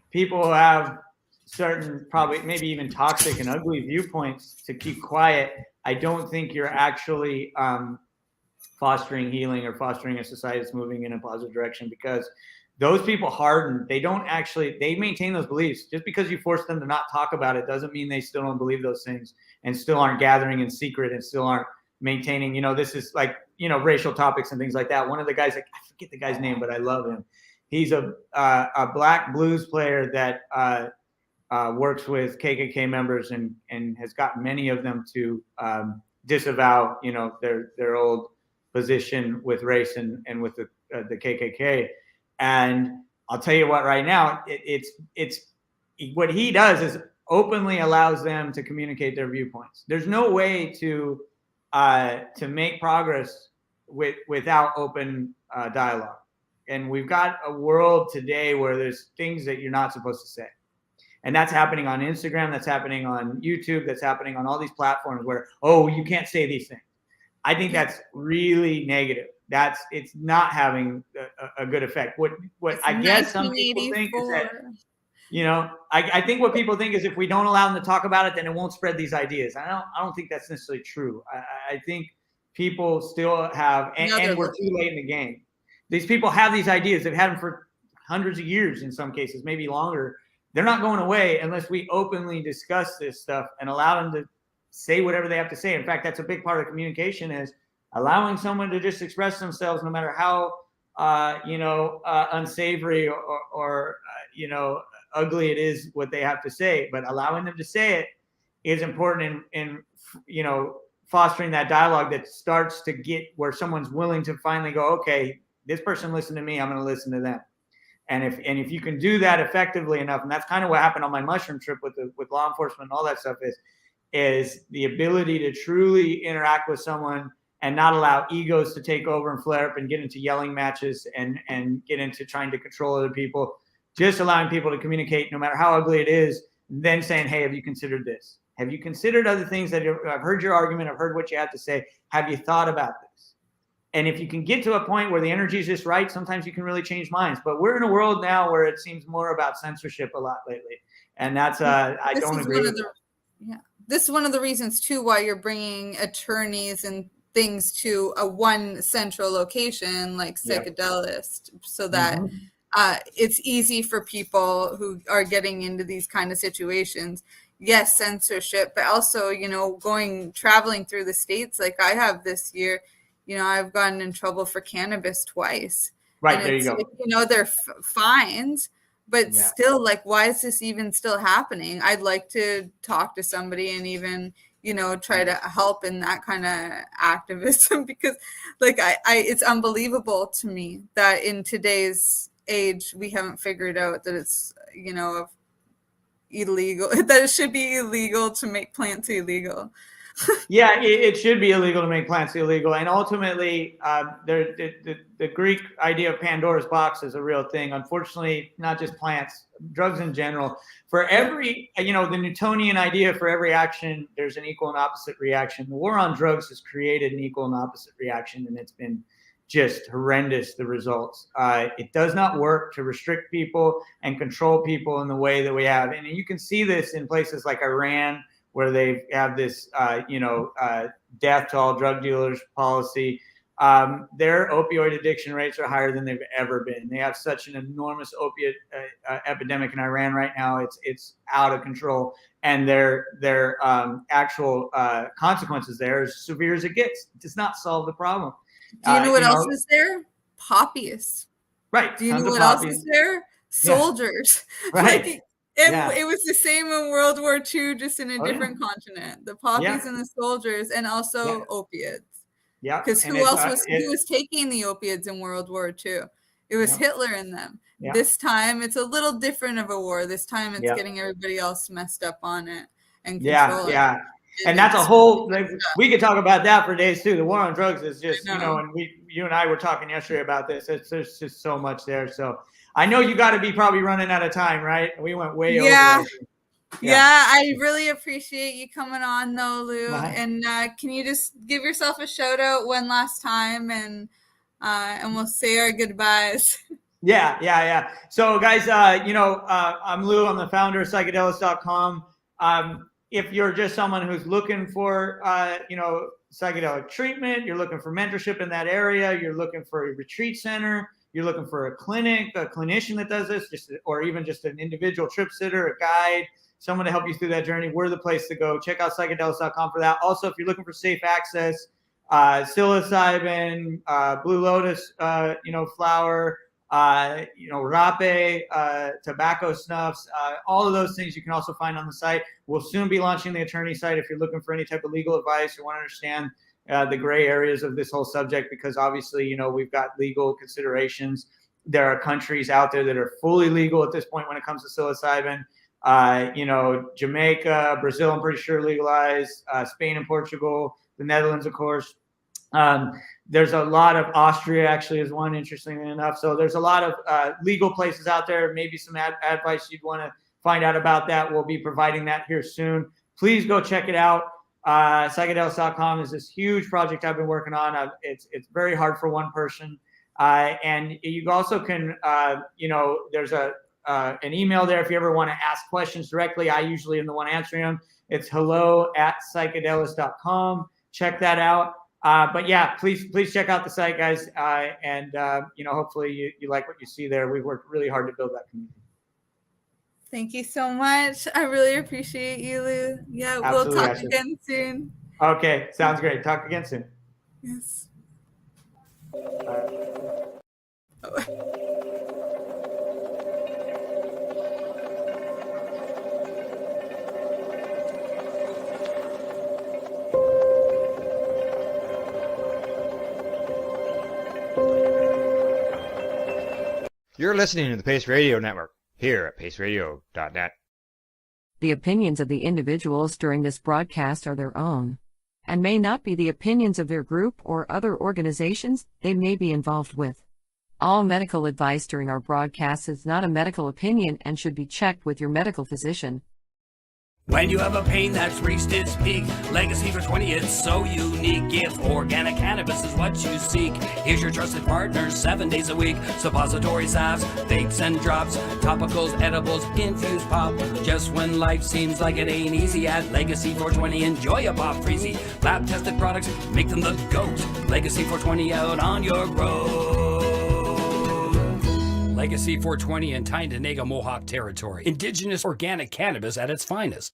people who have certain, probably maybe even toxic and ugly viewpoints, to keep quiet, I don't think you're actually fostering healing or fostering a society that's moving in a positive direction, because those people harden. They maintain those beliefs. Just because you force them to not talk about it doesn't mean they still don't believe those things and still aren't gathering in secret and still aren't maintaining, this is like, racial topics and things like that. One of the guys, I forget the guy's name, but I love him. He's a black blues player that works with KKK members and has gotten many of them to disavow, their old position with race and with the KKK. And I'll tell you what, right now, it's what he does is openly allows them to communicate their viewpoints. There's no way to make progress without open dialogue. And we've got a world today where there's things that you're not supposed to say. And that's happening on Instagram, that's happening on YouTube, that's happening on all these platforms where, you can't say these things. I think that's really negative. It's not having a good effect. What I guess some people think is that, I think what people think is if we don't allow them to talk about it, then it won't spread these ideas. I don't think that's necessarily true. I think people still have, and we're too late in the game. These people have these ideas. They've had them for hundreds of years in some cases, maybe longer. They're not going away unless we openly discuss this stuff and allow them to say whatever they have to say. In fact, that's a big part of communication, is allowing someone to just express themselves, no matter how unsavory or ugly it is what they have to say. But allowing them to say it is important in fostering that dialogue that starts to get where someone's willing to finally go, okay, this person listened to me, I'm going to listen to them. And if you can do that effectively enough, and that's kind of what happened on my mushroom trip with law enforcement and all that stuff, is the ability to truly interact with someone and not allow egos to take over and flare up and get into yelling matches and get into trying to control other people. Just allowing people to communicate, no matter how ugly it is, then saying, hey, have you considered this? Have you considered other things that I've heard your argument, I've heard what you have to say. Have you thought about this? And if you can get to a point where the energy is just right, sometimes you can really change minds. But we're in a world now where it seems more about censorship a lot lately. And that's, I don't agree with that. Yeah. This is one of the reasons too why you're bringing attorneys and things to a one central location like Psychedelist, so that it's easy for people who are getting into these kind of situations. Yes, censorship, but also, traveling through the States like I have this year, I've gotten in trouble for cannabis twice. Right, there you go. They're fines, but still, like, why is this even still happening? I'd like to talk to somebody and even, try to help in that kind of activism, because like it's unbelievable to me that in today's age, we haven't figured out that it's, illegal, that it should be illegal to make plants illegal. Yeah, it should be illegal to make plants illegal. And ultimately, the Greek idea of Pandora's box is a real thing. Unfortunately, not just plants, drugs in general. For every, the Newtonian idea, for every action, there's an equal and opposite reaction. The war on drugs has created an equal and opposite reaction, and it's been just horrendous, the results. It does not work to restrict people and control people in the way that we have. And you can see this in places like Iran, where they have this, death to all drug dealers policy. Their opioid addiction rates are higher than they've ever been. They have such an enormous opiate epidemic in Iran right now. It's out of control. And their actual consequences there is severe as it gets. It does not solve the problem. Do you know what else is there? Poppies. Right. Do you know what else is there? Soldiers. Yeah. Right. It was the same in World War II, just in a different continent. The poppies and the soldiers, and also opiates. Yeah. Because who was taking the opiates in World War II? It was Hitler and them. Yeah. This time, it's a little different of a war. This time, it's getting everybody else messed up on it and control it. Yeah. And that's a whole, we could talk about that for days too. The war on drugs is just, and you and I were talking yesterday about this. There's just so much there. So I know you got to be probably running out of time, right? We went way over. Yeah, I really appreciate you coming on though, Lou. Right. And can you just give yourself a shout out one last time, and we'll say our goodbyes. Yeah. So guys, I'm Lou. I'm the founder of psychedelist.com. If you're just someone who's looking for, psychedelic treatment, you're looking for mentorship in that area, you're looking for a retreat center, you're looking for a clinic, a clinician that does this, or even just an individual trip sitter, a guide, someone to help you through that journey, we're the place to go. Check out psychedelist.com for that. Also, if you're looking for safe access, psilocybin, blue lotus, flower, rape, tobacco snuffs, all of those things you can also find on the site. We'll soon be launching the attorney site if you're looking for any type of legal advice or want to understand the gray areas of this whole subject, because obviously, we've got legal considerations. There are countries out there that are fully legal at this point when it comes to psilocybin. Jamaica, Brazil, I'm pretty sure legalized, Spain and Portugal, the Netherlands, of course. There's a lot of Austria actually is one, interestingly enough. So there's a lot of legal places out there. Maybe some advice you'd want to find out about that. We'll be providing that here soon. Please go check it out. Psychedelist.com is this huge project I've been working on. It's very hard for one person. And you also can, there's an email there if you ever want to ask questions directly. I usually am the one answering them. It's hello@psychedelist.com. Check that out. But yeah, please check out the site, guys. And hopefully you like what you see there. We've worked really hard to build that community. Thank you so much. I really appreciate you, Lou. Yeah, absolutely, we'll talk again soon. Okay, sounds great. Talk again soon. Yes. You're listening to the Pace Radio Network, here at paceradio.net. The opinions of the individuals during this broadcast are their own, and may not be the opinions of their group or other organizations they may be involved with. All medical advice during our broadcasts is not a medical opinion and should be checked with your medical physician. When you have a pain that's reached its peak, Legacy for 20, it's so unique. If organic cannabis is what you seek, here's your trusted partner 7 days a week. Suppository salves, vapes and drops, topicals, edibles, infused pop. Just when life seems like it ain't easy, at Legacy 420, enjoy a pop freezy. Lab tested products, make them the GOAT. Legacy 420 out on your road. Legacy 420 in Tyndonega Mohawk territory. Indigenous organic cannabis at its finest.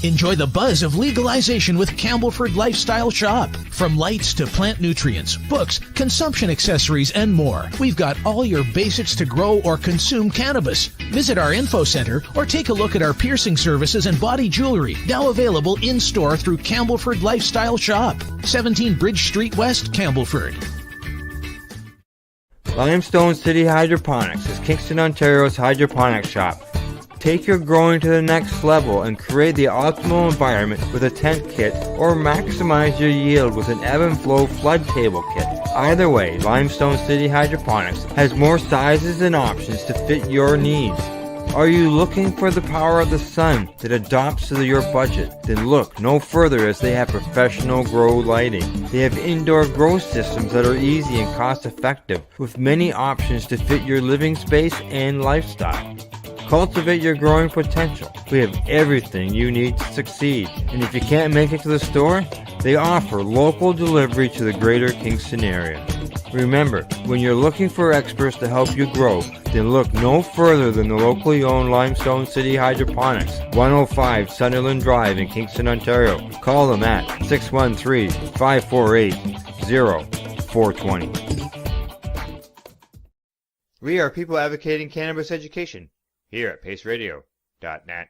Enjoy the buzz of legalization with Campbellford Lifestyle Shop. From lights to plant nutrients, books, consumption accessories, and more, we've got all your basics to grow or consume cannabis. Visit our info center or take a look at our piercing services and body jewelry, now available in-store through Campbellford Lifestyle Shop, 17 Bridge Street West, Campbellford. Limestone City Hydroponics is Kingston, Ontario's hydroponics shop. Take your growing to the next level and create the optimal environment with a tent kit, or maximize your yield with an ebb and flow flood table kit. Either way, Limestone City Hydroponics has more sizes and options to fit your needs. Are you looking for the power of the sun that adapts to your budget? Then look no further, as they have professional grow lighting. They have indoor grow systems that are easy and cost effective, with many options to fit your living space and lifestyle. Cultivate your growing potential. We have everything you need to succeed. And if you can't make it to the store, they offer local delivery to the greater Kingston area. Remember, when you're looking for experts to help you grow, then look no further than the locally owned Limestone City Hydroponics, 105 Sunderland Drive in Kingston, Ontario. Call them at 613-548-0420. We are people advocating cannabis education here at paceradio.net.